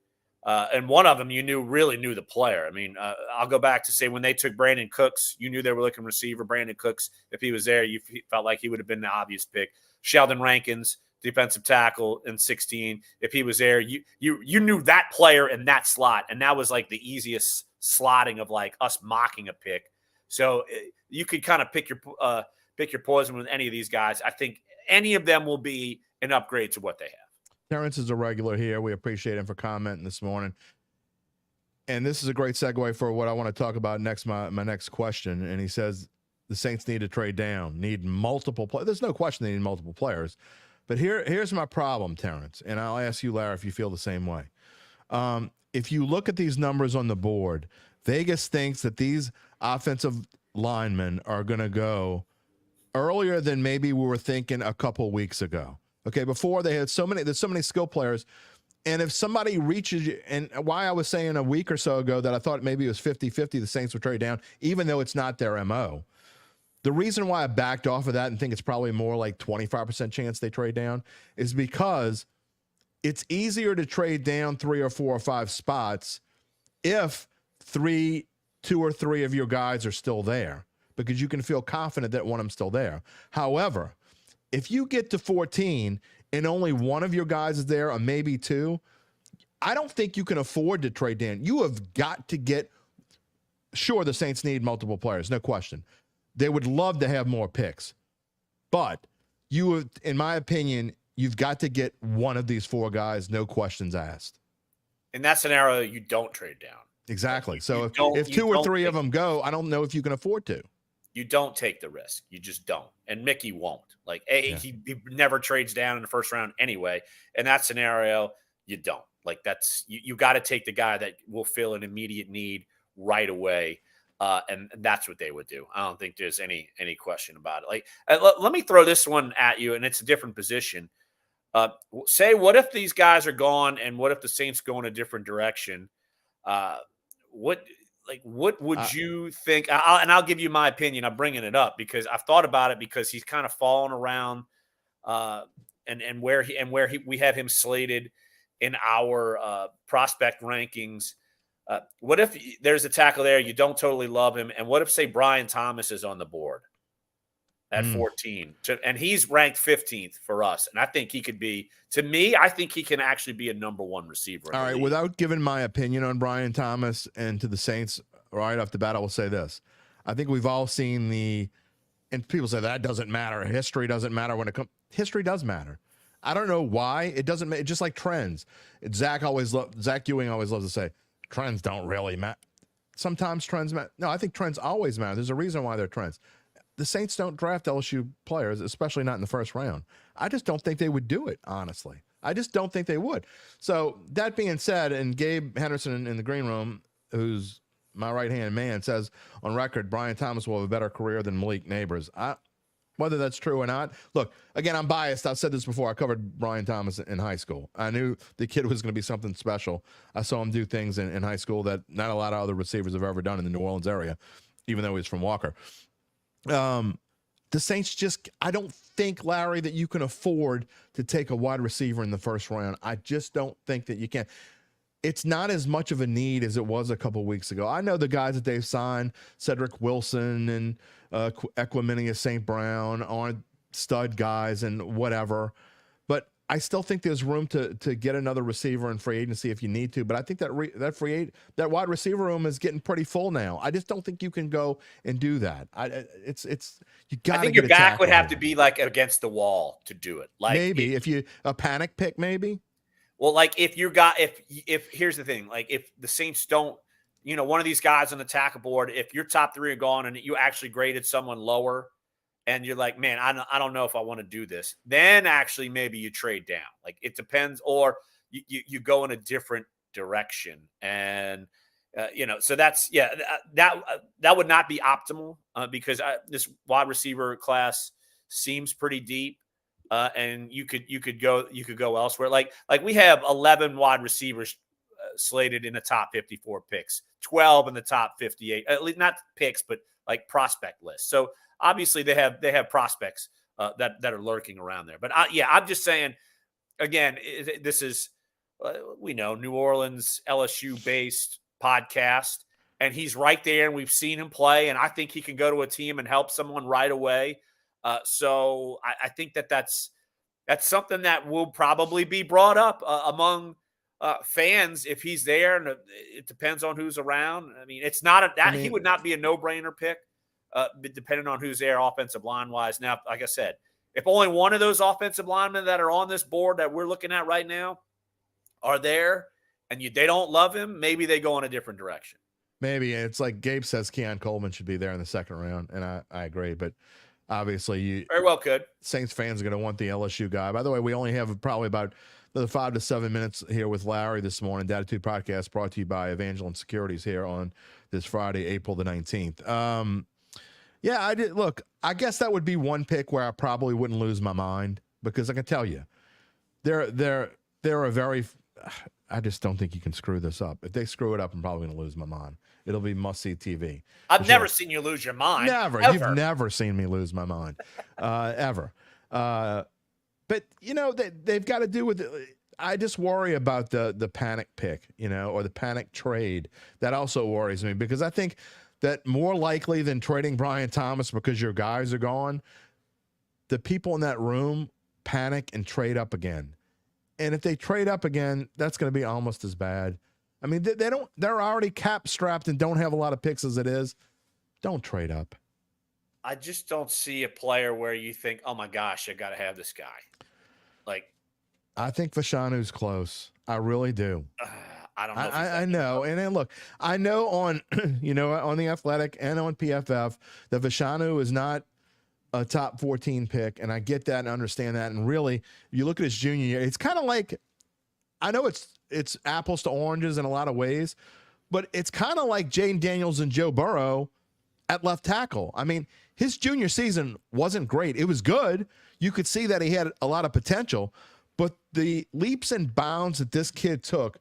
and one of them you really knew the player. I mean, I'll go back to say when they took Brandon Cooks, you knew they were looking receiver. Brandon Cooks, if he was there, you felt like he would have been the obvious pick. Sheldon Rankins, defensive tackle in 16, if he was there, you knew that player in that slot, and that was like the easiest slotting of like us mocking a pick. So you could kind of pick your poison with any of these guys. I think any of them will be an upgrade to what they have. Terrence is a regular here. We appreciate him for commenting this morning. And this is a great segue for what I want to talk about next, my next question. And he says the Saints need to trade down, need multiple players. There's no question they need multiple players. But here's my problem, Terrence, and I'll ask you, Larry, if you feel the same way. If you look at these numbers on the board, Vegas thinks that these offensive linemen are going to go earlier than maybe we were thinking a couple weeks ago. Okay, before there's so many skill players. And if somebody reaches you, and why I was saying a week or so ago that I thought maybe it was 50-50, the Saints would trade down, even though it's not their MO. The reason why I backed off of that and think it's probably more like 25% chance they trade down is because it's easier to trade down 3 or 4 or 5 spots if 2 or 3 of your guys are still there, because you can feel confident that one of them's still there. However, if you get to 14 and only one of your guys is there, or maybe 2, I don't think you can afford to trade down. You have got to get – sure, the Saints need multiple players, no question. They would love to have more picks. But you have, in my opinion, you've got to get one of these 4 guys, no questions asked. In that scenario, you don't trade down. Exactly. So if 2 or 3 of them go, I don't know if you can afford to. You don't take the risk. You just don't. And Mickey won't. He never trades down in the first round anyway. In that scenario, you don't. That's you got to take the guy that will fill an immediate need right away. And that's what they would do. I don't think there's any question about it. Let me throw this one at you, and it's a different position. Say, what if these guys are gone, and what if the Saints go in a different direction? like, what would you think? I'll give you my opinion. I'm bringing it up because I've thought about it because he's kind of fallen around, and where we have him slated in our prospect rankings. What if there's a tackle there you don't totally love him, and what if, say, Brian Thomas is on the board at 14, and he's ranked 15th for us, and I think he could be. To me, I think he can actually be a number one receiver. All right, without giving my opinion on Brian Thomas and to the Saints right off the bat, I will say this. I think we've all seen and people say that doesn't matter. History doesn't matter when it comes. History does matter. I don't know why. It doesn't matter. Just like trends. Zach Ewing always loves to say, trends don't really matter. Sometimes trends matter. No, I think trends always matter. There's a reason why they're trends. The Saints don't draft LSU players, especially not in the first round. I just don't think they would do it, honestly. I just don't think they would. So that being said, and Gabe Henderson in the green room, who's my right-hand man, says on record, Brian Thomas will have a better career than Malik Neighbors. Whether that's true or not, look, again, I'm biased. I've said this before. I covered Brian Thomas in high school. I knew the kid was going to be something special. I saw him do things in high school that not a lot of other receivers have ever done in the New Orleans area, even though he's from Walker. The Saints I don't think, Larry, that you can afford to take a wide receiver in the first round. I just don't think that you can. It's not as much of a need as it was a couple weeks ago. I know the guys that they've signed, Cedric Wilson and Equiminius St. Brown, aren't stud guys and whatever. But I still think there's room to get another receiver in free agency if you need to. But I think that wide receiver room is getting pretty full now. I just don't think you can go and do that. You got to. I think your back would have to be like against the wall to do it. Like maybe if you a panic pick, maybe. Well, like if here's the thing, like if the Saints don't, one of these guys on the tackle board, if your top three are gone and you actually graded someone lower, and you're like, man, I don't know if I want to do this, then actually maybe you trade down. Like it depends, or you go in a different direction, and so that's that would not be optimal because this wide receiver class seems pretty deep. And you could go elsewhere. Like we have 11 wide receivers slated in the top 54 picks, 12 in the top 58. At least not picks, but like prospect lists. So obviously they have prospects that are lurking around there. But I'm just saying. Again, this is we know New Orleans LSU based podcast, and he's right there, and we've seen him play, and I think he can go to a team and help someone right away. So I think that's something that will probably be brought up among fans if he's there, and it depends on who's around. I mean, it's not he would not be a no-brainer pick, depending on who's there offensive line wise. Now, like I said, if only one of those offensive linemen that are on this board that we're looking at right now are there, and they don't love him, maybe they go in a different direction. Maybe it's like Gabe says, Keon Coleman should be there in the second round, and I agree, but. Obviously, you very well could. Saints fans are going to want the LSU guy. By the way, we only have probably about another 5 to 7 minutes here with Larry this morning. Dattitude podcast brought to you by Evangeline Securities here on this Friday, April the 19th. I did. Look, I guess that would be one pick where I probably wouldn't lose my mind because I can tell you, they're a very. I just don't think you can screw this up. If they screw it up, I'm probably going to lose my mind. It'll be must-see TV. I've never seen you lose your mind. Never. Ever. You've never seen me lose my mind, ever. But, they've got to do with it. I just worry about the panic pick, or the panic trade. That also worries me because I think that more likely than trading Brian Thomas because your guys are gone, the people in that room panic and trade up again. And if they trade up again, that's going to be almost as bad. I mean, they're already cap strapped and don't have a lot of picks as it is. Don't trade up. I just don't see a player where you think, oh my gosh, I got to have this guy. Like, I think Fashanu's close. I really do. I don't know. I know. And then look, I know on, on the Athletic and on PFF that Fashanu is not a top 14 pick. And I get that and understand that. And really, if you look at his junior year, it's kind of like, I know it's apples to oranges in a lot of ways, but it's kind of like Jayden Daniels and Joe Burrow at left tackle. I mean, his junior season wasn't great. It was good. You could see that he had a lot of potential, but the leaps and bounds that this kid took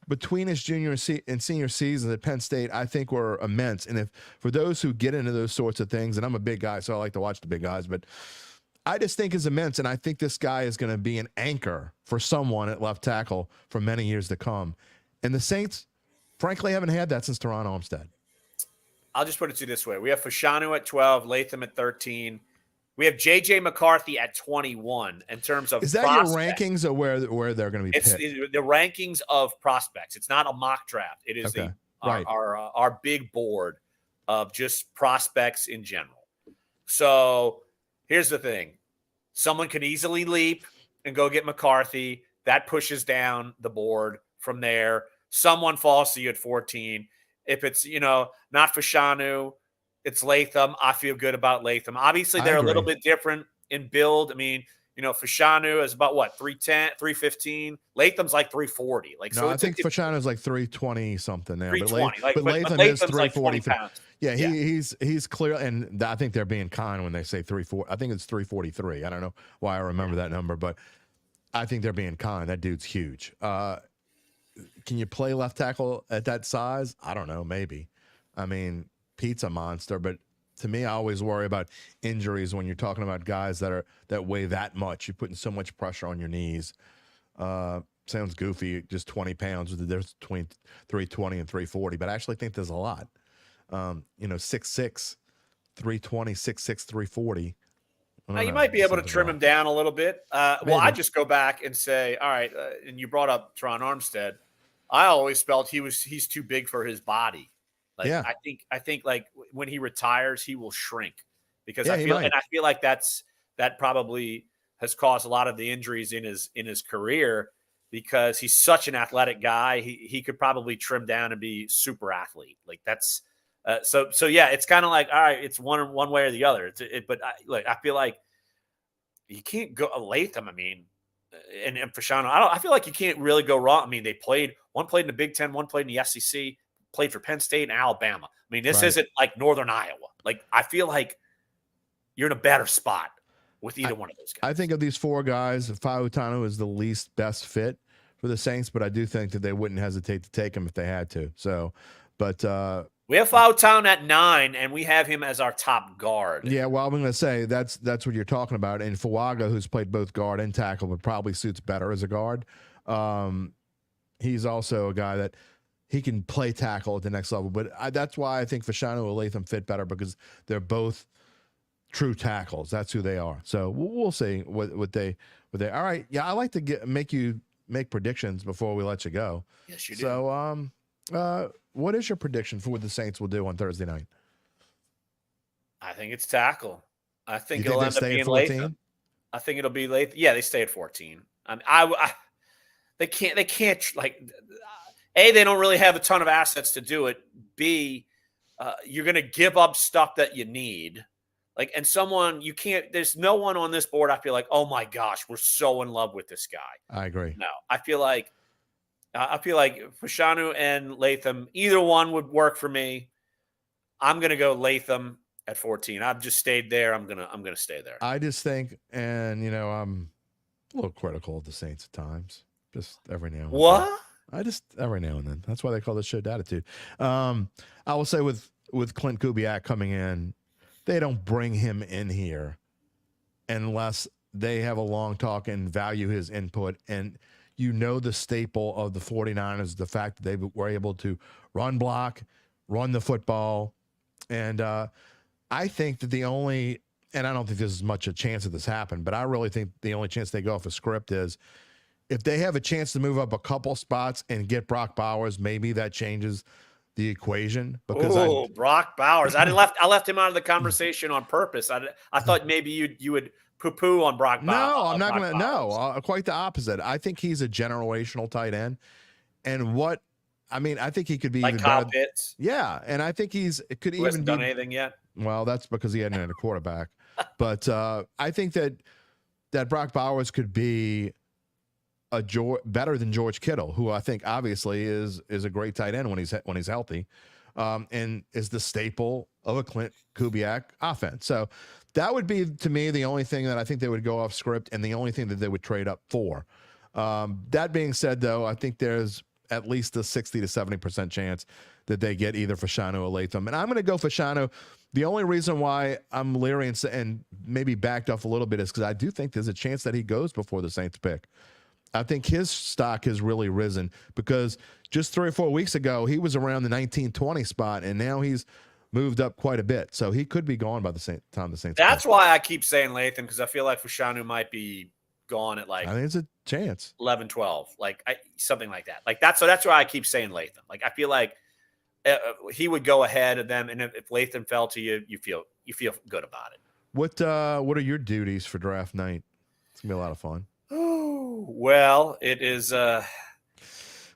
between his junior and senior seasons at Penn State, I think were immense. And if for those who get into those sorts of things, and I'm a big guy, so I like to watch the big guys, but I just think is immense. And I think this guy is going to be an anchor for someone at left tackle for many years to come. And the Saints, frankly, haven't had that since Teron Armstead. I'll just put it to you this way. We have Fashanu at 12, Latham at 13. We have J.J. McCarthy at 21 in terms of Is that prospects. your rankings or where they're going to be It's picked? the rankings of prospects. It's not a mock draft. It is Okay. our big board of just prospects in general. So here's the thing. Someone could easily leap and go get McCarthy. That pushes down the board from there. Someone falls to you at 14. If it's, not Fashanu, it's Latham. I feel good about Latham. Obviously, they're a little bit different in build. I mean, Fashanu is about what, 310, 315. Latham's like 340. I think Fashanu is like 320 something now. 320. But Latham is 340. Like yeah, he's clear, and I think they're being kind when they say 340. I think it's 343. I don't know why I remember that number, but I think they're being kind. That dude's huge. Can you play left tackle at that size? I don't know, maybe. I mean, Pete's a monster, but to me, I always worry about injuries when you're talking about guys that weigh that much. You're putting so much pressure on your knees. Sounds goofy, just 20 pounds with the difference between 320 and 340, but I actually think there's a lot. 6'6", 320, 6'6", 340. You might be able to trim him down a little bit. Well, I just go back and say, all right, and you brought up Teron Armstead. I always felt he's too big for his body. I think like when he retires, he will shrink because I feel like that probably has caused a lot of the injuries in his career because he's such an athletic guy. He could probably trim down and be super athlete. Like that's so yeah, it's kind of like, all right, it's one way or the other. But I feel like you can't go Latham. I mean, and Fashanu, I feel like you can't really go wrong. I mean, one played in the Big Ten, one played in the SEC, played for Penn State and Alabama. I mean, this isn't like Northern Iowa. Like, I feel like you're in a better spot with either one of those guys. I think of these four guys, Fautanu is the least best fit for the Saints, but I do think that they wouldn't hesitate to take him if they had to. So, but we have Fautanu at 9, and we have him as our top guard. Yeah, well, I'm going to say that's what you're talking about. And Fuaga, who's played both guard and tackle, but probably suits better as a guard. He's also a guy that he can play tackle at the next level. But that's why I think Fashanu and Latham fit better because they're both true tackles. That's who they are. So we'll see what they. All right, yeah, I like to make predictions before we let you go. Yes, you do. So, what is your prediction for what the Saints will do on Thursday night? I think it's tackle. I think You it'll think end they up stay at being 14? Latham. I think it'll be Latham. Yeah, they stay at 14. I mean, they can't like. A, they don't really have a ton of assets to do it. B, you're going to give up stuff that you need. Like, and you can't, there's no one on this board. I feel like, oh my gosh, we're so in love with this guy. I agree. No, I feel like Fashanu and Latham, either one would work for me. I'm going to go Latham at 14. I've just stayed there. I'm going to stay there. I just think, and I'm a little critical of the Saints at times, just every now and then. What? Every now and then. That's why they call this show Dattitude. I will say with Clint Kubiak coming in, they don't bring him in here unless they have a long talk and value his input. And the staple of the 49ers, the fact that they were able to run block, run the football. And I think that and I don't think there's much a chance of this happen, but I really think the only chance they go off a script is if they have a chance to move up a couple spots and get Brock Bowers, maybe that changes the equation. Because Brock Bowers! I left him out of the conversation on purpose. I thought maybe you would poo-poo on Brock Bowers. No, I'm not going to. No, quite the opposite. I think he's a generational tight end, and I think he could be like even Kyle better. Pitts. Yeah, and I think it could Who even hasn't be done anything yet. Well, that's because he hadn't had a quarterback. But I think that Brock Bowers could be better than George Kittle, who I think obviously is a great tight end when he's healthy, and is the staple of a Clint Kubiak offense. So that would be, to me, the only thing that I think they would go off script and the only thing that they would trade up for. That being said, though, I think there's at least a 60 to 70% chance that they get either Fashanu or Latham. And I'm going to go Fashanu. The only reason why I'm leery and maybe backed off a little bit is because I do think there's a chance that he goes before the Saints pick. I think his stock has really risen because just 3 or 4 weeks ago, he was around the 19-20 spot, and now he's moved up quite a bit. So he could be gone by the time the Saints That's pick. why I keep saying Latham, because I feel like Fashanu might be gone at like I think it's a chance. 11, 12, like something like that. Like that's why I keep saying Latham. Like I feel like he would go ahead of them, and if Latham fell to you, you feel good about it. What are your duties for draft night? It's gonna be a lot of fun. Well, it is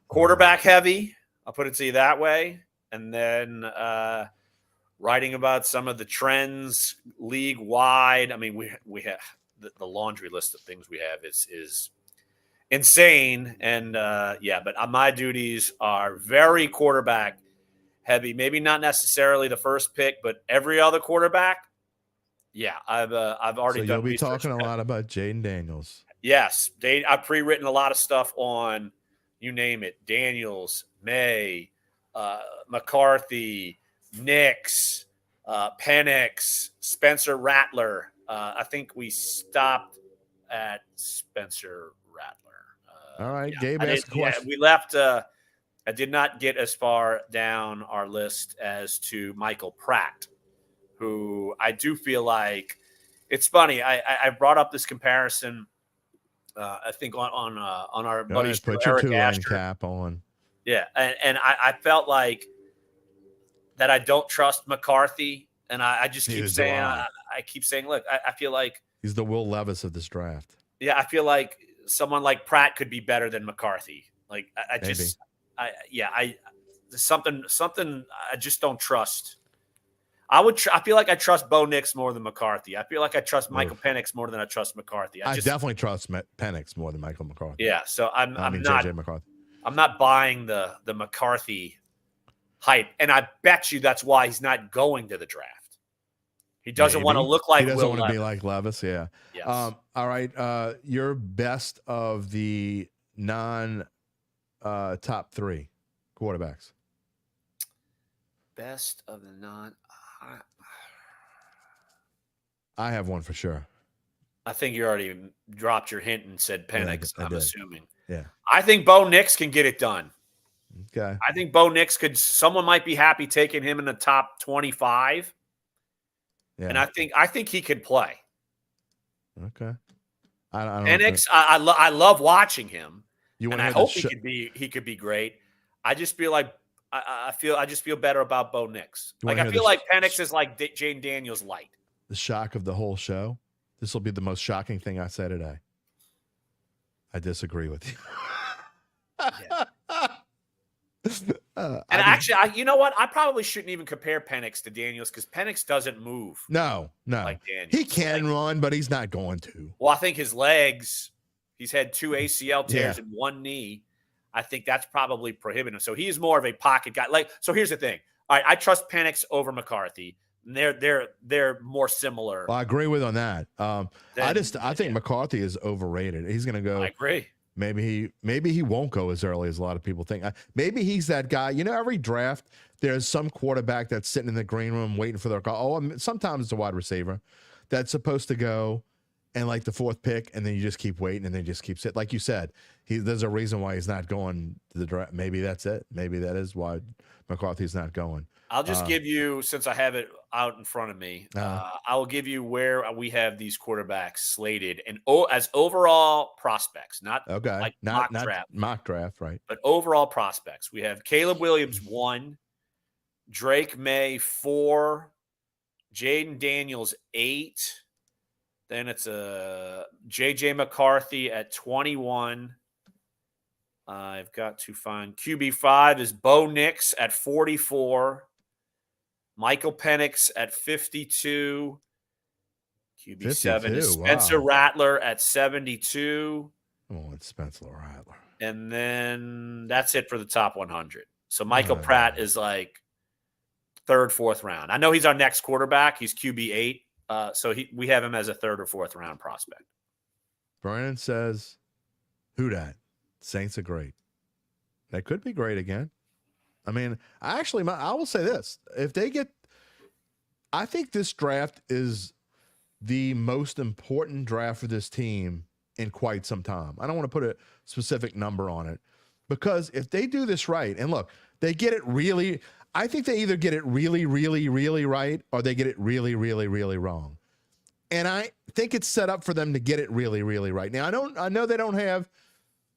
quarterback heavy. I'll put it to you that way, and then writing about some of the trends league wide. I mean, we have the laundry list of things we have is insane, and but my duties are very quarterback heavy. Maybe not necessarily the first pick, but every other quarterback. Yeah, I've already so done. You'll be talking a lot about Jayden Daniels. Yes, I've pre-written a lot of stuff on, you name it, Daniels, May, McCarthy, Nix, Penix, Spencer Rattler. I think we stopped at Spencer Rattler. All right, Gabe asked a question. We left. I did not get as far down our list as to Michael Pratt, who I do feel like it's funny. I brought up this comparison. I think on our buddy put your Eric 2-line Asher. cap on. Yeah, and I felt like that I don't trust McCarthy, and I just keep saying I keep saying, look, I feel like he's the Will Levis of this draft. Yeah, I feel like someone like Pratt could be better than McCarthy. Like something I just don't trust. I feel like I trust Bo Nix more than McCarthy. I feel like I trust Michael Penix more than I trust McCarthy. I definitely trust Penix more than Michael McCarthy. Yeah, so I'm not JJ McCarthy. I'm not buying the McCarthy hype, and I bet you that's why he's not going to the draft. He doesn't want to look like he doesn't Will want to Levis. be like Levis. Yeah. Yes. All right. Your best of the non top 3 quarterbacks. Best of the non. I have one for sure. I think you already dropped your hint and said Penix. I I'm did. assuming. Yeah. I think Bo Nix can get it done. Okay. I think Bo Nix someone might be happy taking him in the top 25. Yeah. And I think he could play. Okay. I don't Penix, I love watching him. And I hope he could be great. I just feel like I just feel better about Bo Nix. Like I feel like Penix is like Jayden Daniels light. The shock of the whole show. This will be the most shocking thing I say today. I disagree with you. Actually, you know what? I probably shouldn't even compare Penix to Daniels because Penix doesn't move. No. Like Daniels. He can run, but he's not going to. Well, I think his legs. He's had 2 ACL tears in one knee. I think that's probably prohibitive. So he's more of a pocket guy. So here's the thing. All right, I trust Penix over McCarthy. They're more similar. Well, I agree with on that. I think McCarthy is overrated. He's going to go. I agree. Maybe he won't go as early as a lot of people think. Maybe he's that guy. You know, every draft there's some quarterback that's sitting in the green room waiting for their call. Sometimes it's a wide receiver that's supposed to go and like the 4th pick, and then you just keep waiting, and then just keep sitting. Like you said, there's a reason why he's not going to the draft. Maybe that's it. Maybe that is why McCarthy's not going. I'll just give you, since I have it out in front of me, I will give you where we have these quarterbacks slated and as overall prospects, not like mock draft, right? But overall prospects. We have Caleb Williams 1, Drake May 4, Jayden Daniels 8. Then it's JJ McCarthy at 21. I've got to find QB5 is Bo Nix at 44. Michael Penix at 52. QB7 is Spencer Rattler at 72. Oh, it's Spencer Rattler. And then that's it for the top 100. So Michael Pratt is like 3rd, 4th round. I know he's our next quarterback. He's QB8. So we have him as a 3rd or 4th round prospect. Brian says, who dat? Saints are great. They could be great again. I mean, I will say this. If they get, I think this draft is the most important draft for this team in quite some time. I don't want to put a specific number on it because if they do this right, and look, they get it really, I think they either get it really, really, really right or they get it really, really, really wrong. And I think it's set up for them to get it really, really right. Now, I know they don't have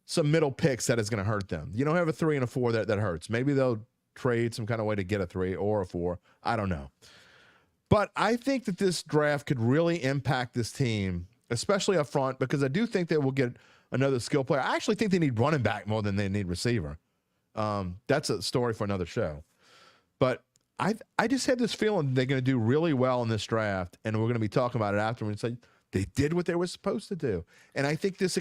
some middle picks that is going to hurt them. You don't have a 3 and a 4 that hurts. Maybe they'll trade some kind of way to get a 3 or a 4. I don't know. But I think that this draft could really impact this team, especially up front, because I do think they will get another skill player. I actually think they need running back more than they need receiver. That's a story for another show. But I just have this feeling they're going to do really well in this draft, and we're going to be talking about it afterwards. Like, they did what they were supposed to do. And I think this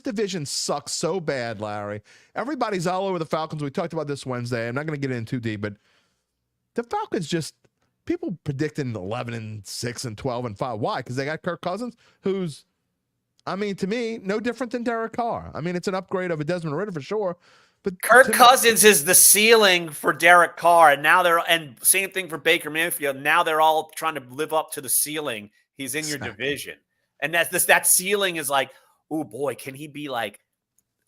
division sucks so bad, Larry. Everybody's all over the Falcons. We talked about this Wednesday. I'm not going to get in too deep, but the Falcons just, people predicting 11-6 and 12-5. Why? Because they got Kirk Cousins, who's, I mean, to me, no different than Derek Carr. I mean, it's an upgrade of a Desmond Ridder for sure. But Kirk Cousins is the ceiling for Derek Carr, and same thing for Baker Mayfield. Now they're all trying to live up to the ceiling. He's in your division. And that ceiling is like, oh boy, can he be like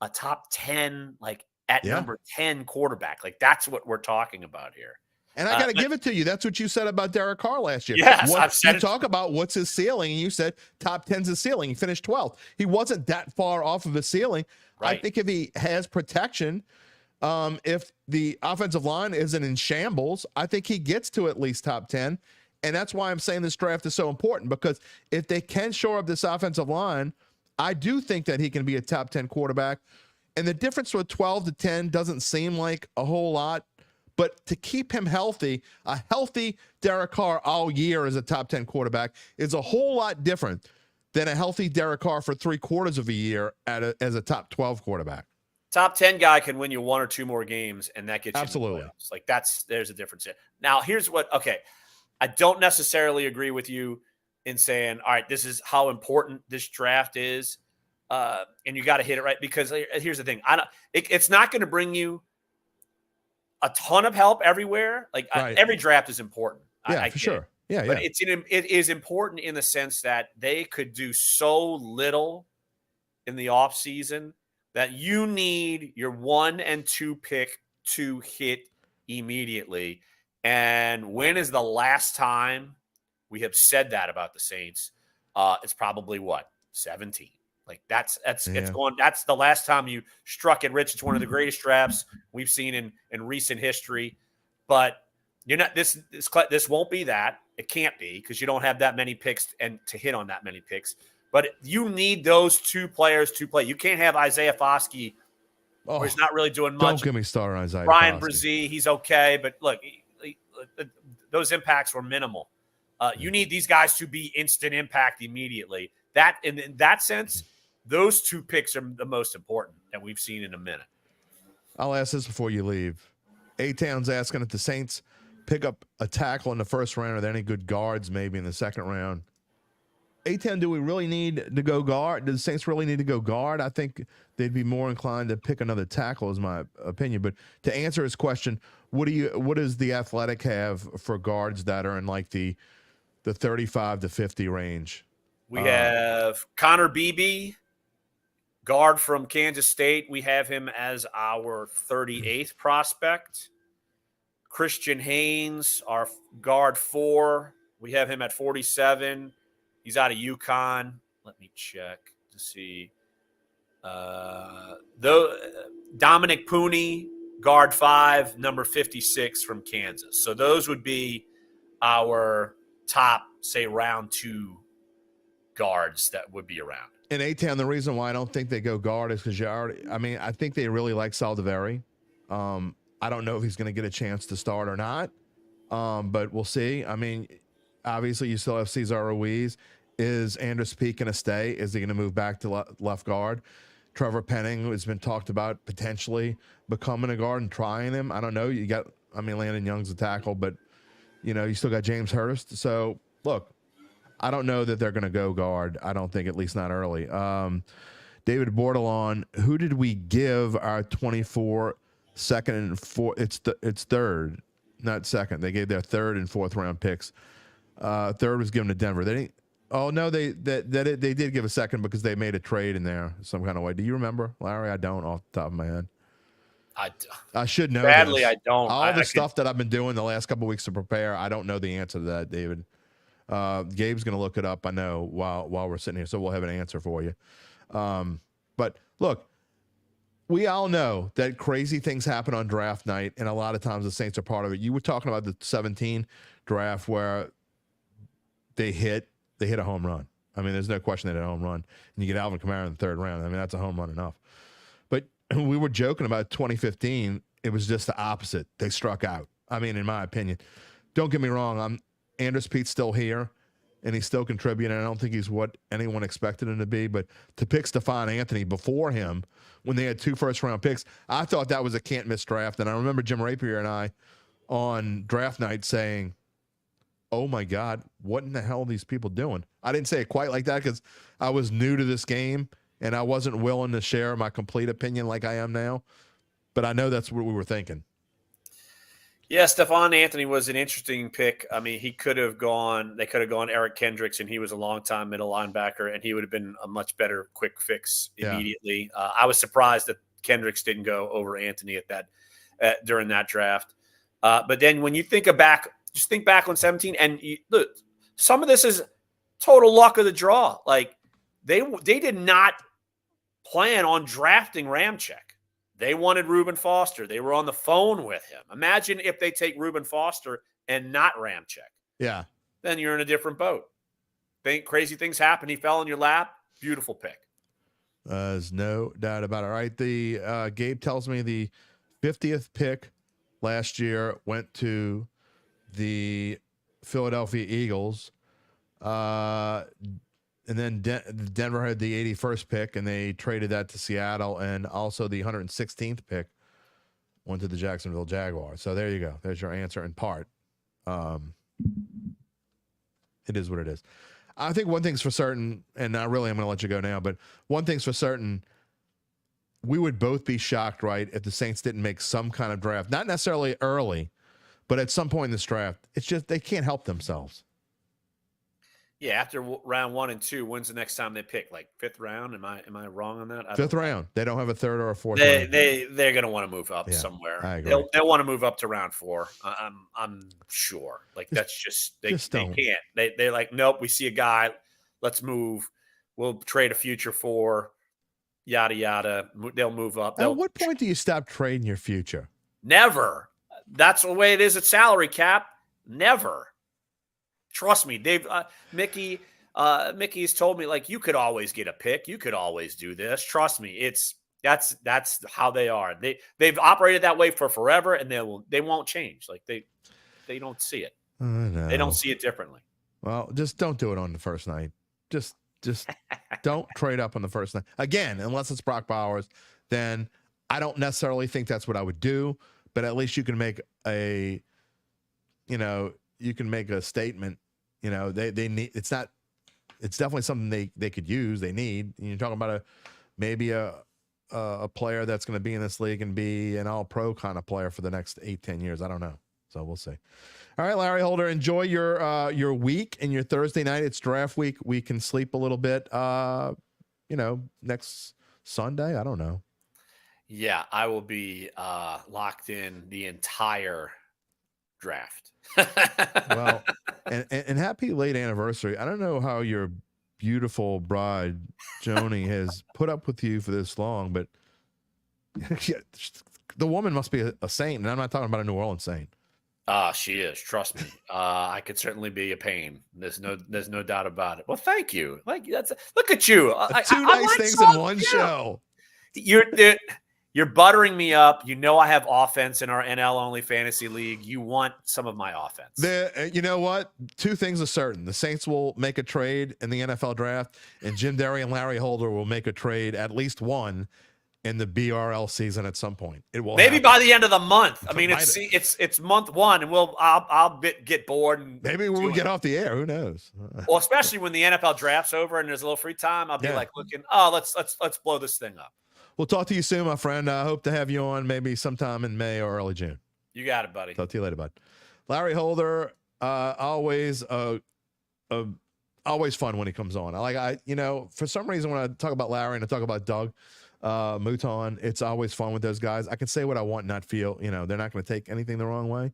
a top 10, like at number 10 quarterback? Like that's what we're talking about here. And I got to give it to you. That's what you said about Derek Carr last year. Yes, I've said it. Talk about what's his ceiling, and you said top 10's his ceiling. He finished 12th. He wasn't that far off of his ceiling. Right. I think if he has protection, if the offensive line isn't in shambles, I think he gets to at least top 10. And that's why I'm saying this draft is so important, because if they can shore up this offensive line, I do think that he can be a top 10 quarterback. And the difference with 12 to 10 doesn't seem like a whole lot, but to keep him healthy, a healthy Derek Carr all year as a top 10 quarterback is a whole lot different than a healthy Derek Carr for 3/4 of a year as a top 12 quarterback. Top 10 guy can win you 1 or 2 more games, and that gets you absolutely. In the playoffs. Like there's a difference here. Now, here's what. Okay, I don't necessarily agree with you in saying, all right, this is how important this draft is, and you got to hit it right, because here's the thing: it's not going to bring you a ton of help everywhere. Like right. Every draft is important. Yeah, for sure. Yeah, but it is important in the sense that they could do so little in the offseason that you need your 1 and 2 pick to hit immediately. And when is the last time we have said that about the Saints? It's probably 17. Like it's going. That's the last time you struck it rich. It's one of the greatest drafts we've seen in recent history. But you're not. This won't be that. It can't be, because you don't have that many picks and to hit on that many picks. But you need those 2 players to play. You can't have Isaiah Foskey, where he's not really doing much. Don't get me started on Isaiah Brian Foskey. Brzee, he's okay, but look, those impacts were minimal. You need these guys to be instant impact immediately. That in that sense, those 2 picks are the most important that we've seen in a minute. I'll ask this before you leave. A-Town's asking if the Saints pick up a tackle in the first round, are there any good guards maybe in the second round? A-Town, do we really need to go guard? Do the Saints really need to go guard? I think they'd be more inclined to pick another tackle, is my opinion. But to answer his question, what does the Athletic have for guards that are in like the 35 to 50 range? We have Connor Beebe, guard from Kansas State. We have him as our 38th prospect. Christian Haynes, our guard 4. We have him at 47. He's out of UConn. Let me check to see. Dominic Pooney, guard 5, number 56 from Kansas. So those would be our top, say, round 2 guards that would be around. In A-Town, the reason why I don't think they go guard is because I think they really like Saldiveri. I don't know if he's going to get a chance to start or not, but we'll see. I mean, obviously, you still have Cesar Ruiz. Is Andrus Peak going to stay? Is he going to move back to left guard? Trevor Penning has been talked about potentially becoming a guard and trying him. I don't know. Landon Young's a tackle, but, you still got James Hurst. So, look, I don't know that they're going to go guard. I don't think, at least not early. David Bordelon, who did we give our 24 second and fourth. It's third, not second. They gave their third and fourth round picks. Third was given to Denver. They didn't. Oh no, they did give a second because they made a trade in there some kind of way. Do you remember, Larry? I don't off the top of my head. I should know. Sadly, this. I don't. All the stuff that I've been doing the last couple of weeks to prepare, I don't know the answer to that, David. Gabe's going to look it up, I know, while we're sitting here, so we'll have an answer for you. But look, we all know that crazy things happen on draft night, and a lot of times the Saints are part of it. You were talking about the 17 draft where they hit a home run. I mean, there's no question they hit a home run. And you get Alvin Kamara in the third round. I mean, that's a home run enough. But we were joking about 2015. It was just the opposite. They struck out. I mean, in my opinion. Don't get me wrong. Andrus Pete's still here, and he's still contributing. I don't think he's what anyone expected him to be. But to pick Stephon Anthony before him when they had 2 first-round picks, I thought that was a can't-miss draft. And I remember Jim Rapier and I on draft night saying, oh, my God, what in the hell are these people doing? I didn't say it quite like that because I was new to this game, and I wasn't willing to share my complete opinion like I am now. But I know that's what we were thinking. Yeah, Stephon Anthony was an interesting pick. I mean, they could have gone Eric Kendricks, and he was a long-time middle linebacker, and he would have been a much better quick fix immediately. Yeah. I was surprised that Kendricks didn't go over Anthony during that draft. But then when you think back, just think back on 17, and look, some of this is total luck of the draw. Like they did not plan on drafting Ramczyk. They wanted Reuben Foster. They were on the phone with him. Imagine if they take Reuben Foster and not Ramczyk. Yeah. Then you're in a different boat. Crazy things happen. He fell in your lap. Beautiful pick. There's no doubt about it. All right. Gabe tells me the 50th pick last year went to the Philadelphia Eagles. And then Denver had the 81st pick, and they traded that to Seattle. And also the 116th pick went to the Jacksonville Jaguars. So there you go. There's your answer in part. It is what it is. I think one thing's for certain, and I'm going to let you go now, but one thing's for certain, we would both be shocked, right, if the Saints didn't make some kind of draft. Not necessarily early, but at some point in this draft. It's just they can't help themselves. Yeah, after round 1 and 2, when's the next time they pick? Like 5th round? Am I wrong on that? Fifth round. They don't have a third or a fourth. They're going to want to move up somewhere. I agree. They'll want to move up to round 4. I'm sure. Like that's just they can't. They're like, nope. We see a guy. Let's move. We'll trade a future for. Yada yada. They'll move up. At what point do you stop trading your future? Never. That's the way it is at salary cap. Never. Trust me, Dave. Mickey's told me, like, you could always get a pick. You could always do this. Trust me, that's how they are. They've operated that way for forever, and they won't change. Like they don't see it. They don't see it differently. Well, just don't do it on the first night. Just don't trade up on the first night again, unless it's Brock Bowers. Then I don't necessarily think that's what I would do. But at least you can make a, you can make a statement. They need. It's definitely something they could use. They need. You're talking about maybe a player that's going to be in this league and be an all-pro kind of player for the next 8-10 years. I don't know. So we'll see. All right, Larry Holder, enjoy your week and your Thursday night. It's draft week. We can sleep a little bit. Next Sunday. I don't know. Yeah, I will be locked in the entire draft. Well, and happy late anniversary. I don't know how your beautiful bride, Joni, has put up with you for this long, but the woman must be a saint, and I'm not talking about a New Orleans saint. She is. Trust me. I could certainly be a pain. There's no doubt about it. Well, thank you. Look at you. Two nice things in one show. You're buttering me up. I have offense in our NL only fantasy league. You want some of my offense. You know what? Two things are certain. The Saints will make a trade in the NFL draft, and Jim Derry and Larry Holder will make a trade, at least one, in the BRL season at some point. It will maybe happen. by the end of the month. I mean, it's month 1, and I'll get bored. And maybe when we get off the air, who knows? Well, especially when the NFL draft's over and there's a little free time, I'll be like looking. Oh, let's blow this thing up. we'll talk to you soon, my friend. I hope to have you on maybe sometime in May or early June. You got it, buddy. Talk to you later, bud. Larry Holder, always fun when he comes on. For some reason when I talk about Larry and I talk about Doug Mouton, it's always fun with those guys. I can say what I want, not feel, they're not going to take anything the wrong way.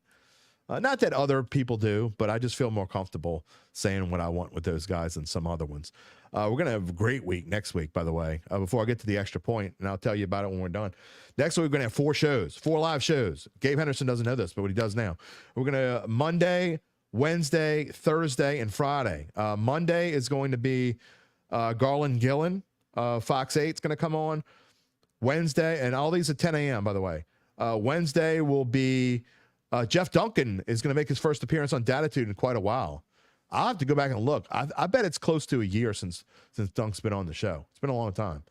Not that other people do, but I just feel more comfortable saying what I want with those guys than some other ones. We're going to have a great week next week, by the way, before I get to the extra point, and I'll tell you about it when we're done. Next week, we're going to have 4 live shows. Gabe Henderson doesn't know this, but what he does now. We're going to Monday, Wednesday, Thursday, and Friday. Monday is going to be Garland Gillen. Fox 8 is going to come on. Wednesday, and all these at 10 a.m., by the way. Wednesday will be Jeff Duncan is going to make his first appearance on Dattitude in quite a while. I'll have to go back and look. I bet it's close to a year since Dunk's been on the show. It's been a long time.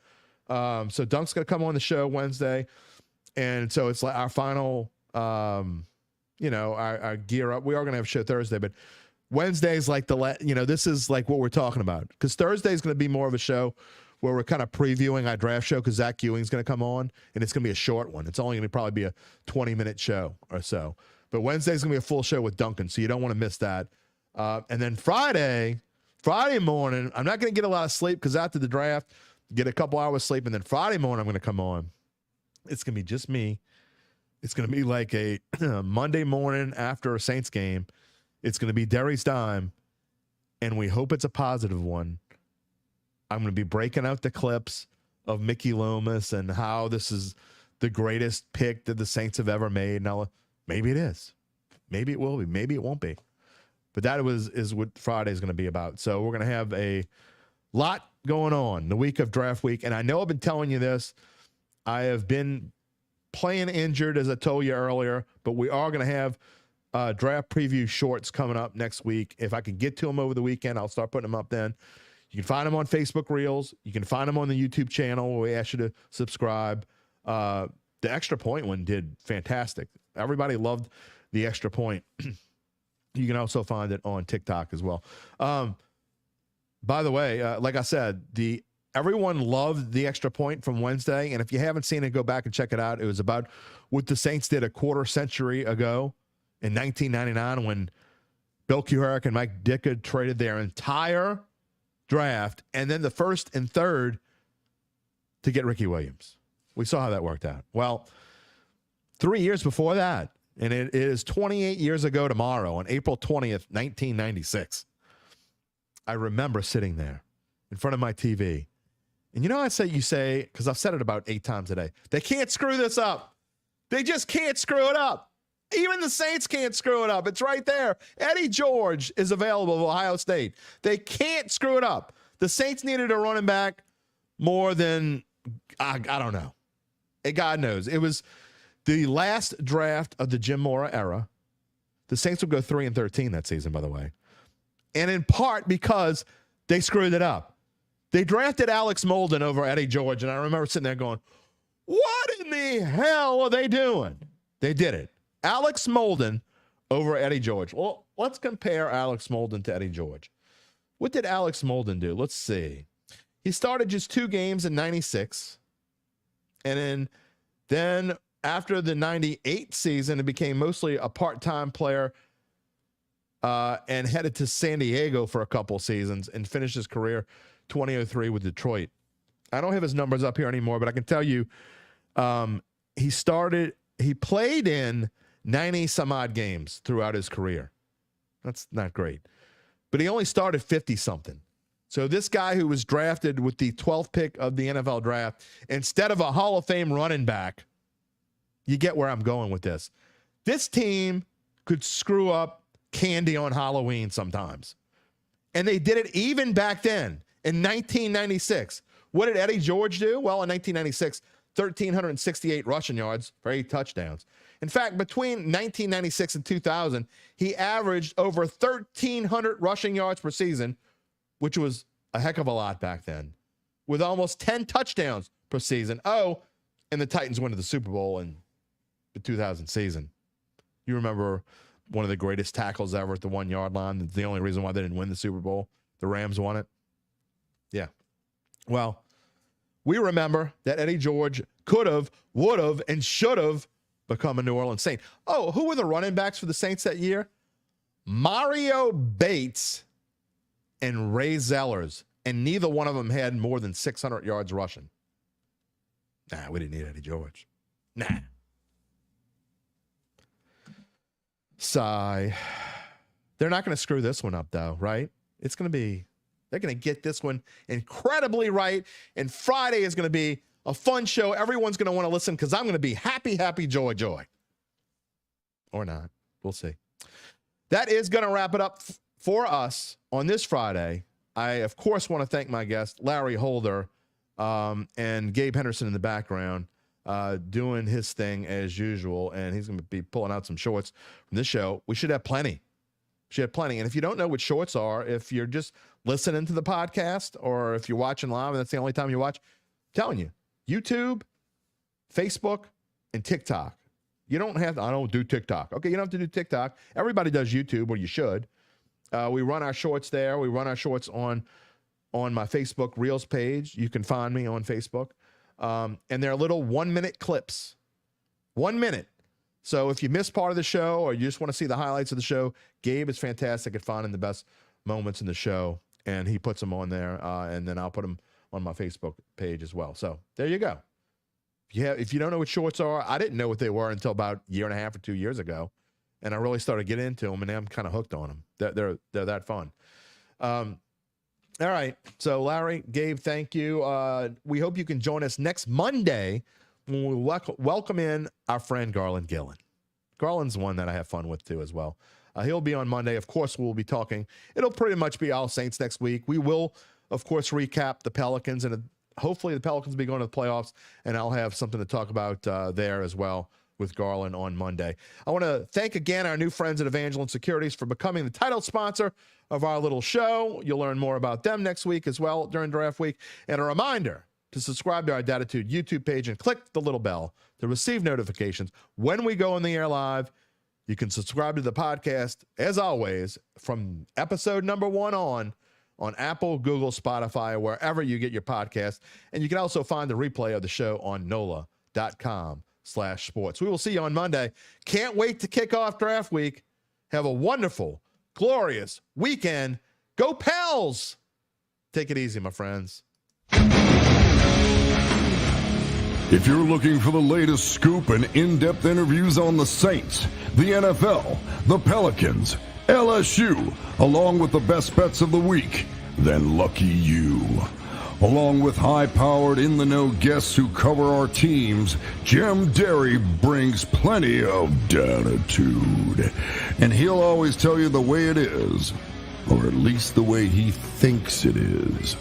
So Dunk's going to come on the show Wednesday. And so it's like our final, our gear up. We are going to have a show Thursday, but Wednesday is like this is like what we're talking about. Because Thursday is going to be more of a show where we're kind of previewing our draft show because Zach Ewing's going to come on, and it's going to be a short one. It's only going to probably be a 20-minute show or so. But Wednesday's going to be a full show with Duncan, so you don't want to miss that. And then Friday morning, I'm not going to get a lot of sleep because after the draft, get a couple hours sleep, and then Friday morning I'm going to come on. It's going to be just me. It's going to be like a Monday morning after a Saints game. It's going to be Derry's dime, and we hope it's a positive one. I'm going to be breaking out the clips of Mickey Loomis and how this is the greatest pick that the Saints have ever made. Now, maybe it is. Maybe it will be. Maybe it won't be. But that is what Friday is going to be about. So we're going to have a lot going on the week of draft week. And I know I've been telling you this. I have been playing injured, as I told you earlier. But we are going to have draft preview shorts coming up next week. If I can get to them over the weekend, I'll start putting them up then. You can find them on Facebook Reels. You can find them on the YouTube channel where we ask you to subscribe. The Extra Point one did fantastic. Everybody loved the Extra Point. You can also find it on TikTok as well. By the way, like I said, everyone loved the Extra Point from Wednesday. And if you haven't seen it, go back and check it out. It was about what the Saints did a quarter century ago in 1999 when Bill Kuharich and Mike Ditka traded their entire draft and then the first and third to get Ricky Williams. We saw how that worked out. Well, 3 years before that, and it is 28 years ago tomorrow, on April 20th, 1996, I remember sitting there in front of my TV. And you say, because I've said it about 8 times a day, they can't screw this up. They just can't screw it up. Even the Saints can't screw it up. It's right there. Eddie George is available of Ohio State. They can't screw it up. The Saints needed a running back more than, I don't know. God knows. It was the last draft of the Jim Mora era. The Saints would go 3-13 that season, by the way. And in part because they screwed it up. They drafted Alex Molden over Eddie George, and I remember sitting there going, what in the hell are they doing? They did it. Alex Molden over Eddie George. Well, let's compare Alex Molden to Eddie George. What did Alex Molden do? Let's see. He started just 2 games in 96. And then after the 98 season, it became mostly a part-time player and headed to San Diego for a couple seasons and finished his career 2003 with Detroit. I don't have his numbers up here anymore, but I can tell you he played in 90 some odd games throughout his career. That's not great. But he only started 50 something. So this guy who was drafted with the 12th pick of the NFL draft, instead of a Hall of Fame running back, you get where I'm going with this. This team could screw up candy on Halloween sometimes. And they did it even back then in 1996. What did Eddie George do? Well, in 1996, 1,368 rushing yards for 8 touchdowns. In fact, between 1996 and 2000, he averaged over 1,300 rushing yards per season, which was a heck of a lot back then, with almost 10 touchdowns per season. Oh, and the Titans went to the Super Bowl in the 2000 season. You remember one of the greatest tackles ever at the 1-yard line. That's the only reason why they didn't win the Super Bowl. The Rams won it. Yeah. Well, we remember that Eddie George could have, would have, and should have become a New Orleans Saint. Oh, who were the running backs for the Saints that year? Mario Bates and Ray Zellers, and neither one of them had more than 600 yards rushing. Nah, we didn't need Eddie George. Nah. Sigh. They're not going to screw this one up, though, right? It's going to be, they're going to get this one incredibly right, and Friday is going to be a fun show. Everyone's going to want to listen because I'm going to be happy, happy, joy, joy. Or not. We'll see. That is going to wrap it up for us on this Friday. I, of course, want to thank my guest, Larry Holder, and Gabe Henderson in the background, doing his thing as usual, and he's going to be pulling out some shorts from this show. We should have plenty. And if you don't know what shorts are, if you're just listening to the podcast or if you're watching live and that's the only time you watch, I'm telling you, YouTube, Facebook, and TikTok. You don't have to, I don't do TikTok. Okay, you don't have to do TikTok. Everybody does YouTube, or you should. We run our shorts there. We run our shorts on my Facebook Reels page. You can find me on Facebook. And they're little 1-minute clips. 1 minute. So if you miss part of the show or you just want to see the highlights of the show, Gabe is fantastic at finding the best moments in the show, and he puts them on there, and then I'll put them on my Facebook page as well. So there you go. If you don't know what shorts are, I didn't know what they were until about a year and a half or 2 years ago, and I really started getting into them, and now I'm kind of hooked on them. They're that fun. All right. So Larry, Gabe, thank you. We hope you can join us next Monday when we welcome in our friend Garland Gillen. Garland's one that I have fun with too as well. He'll be on Monday. Of course, we'll be talking. It'll pretty much be all Saints next week. We will, of course, recap the Pelicans, and hopefully the Pelicans will be going to the playoffs, and I'll have something to talk about there as well with Garland on Monday. I want to thank again our new friends at Evangeline Securities for becoming the title sponsor of our little show. You'll learn more about them next week as well during draft week. And a reminder to subscribe to our Dattitude YouTube page and click the little bell to receive notifications when we go on the air live. You can subscribe to the podcast, as always, from episode number 1 on Apple, Google, Spotify, wherever you get your podcast. And you can also find the replay of the show on NOLA.com/sports. We will see you on Monday. Can't wait to kick off draft week. Have a wonderful, glorious weekend. Go Pels! Take it easy, my friends. If you're looking for the latest scoop and in-depth interviews on the Saints, the NFL, the Pelicans, LSU, along with the best bets of the week, then lucky you. Along with high-powered, in-the-know guests who cover our teams, Jim Derry brings plenty of Dattitude. And he'll always tell you the way it is, or at least the way he thinks it is.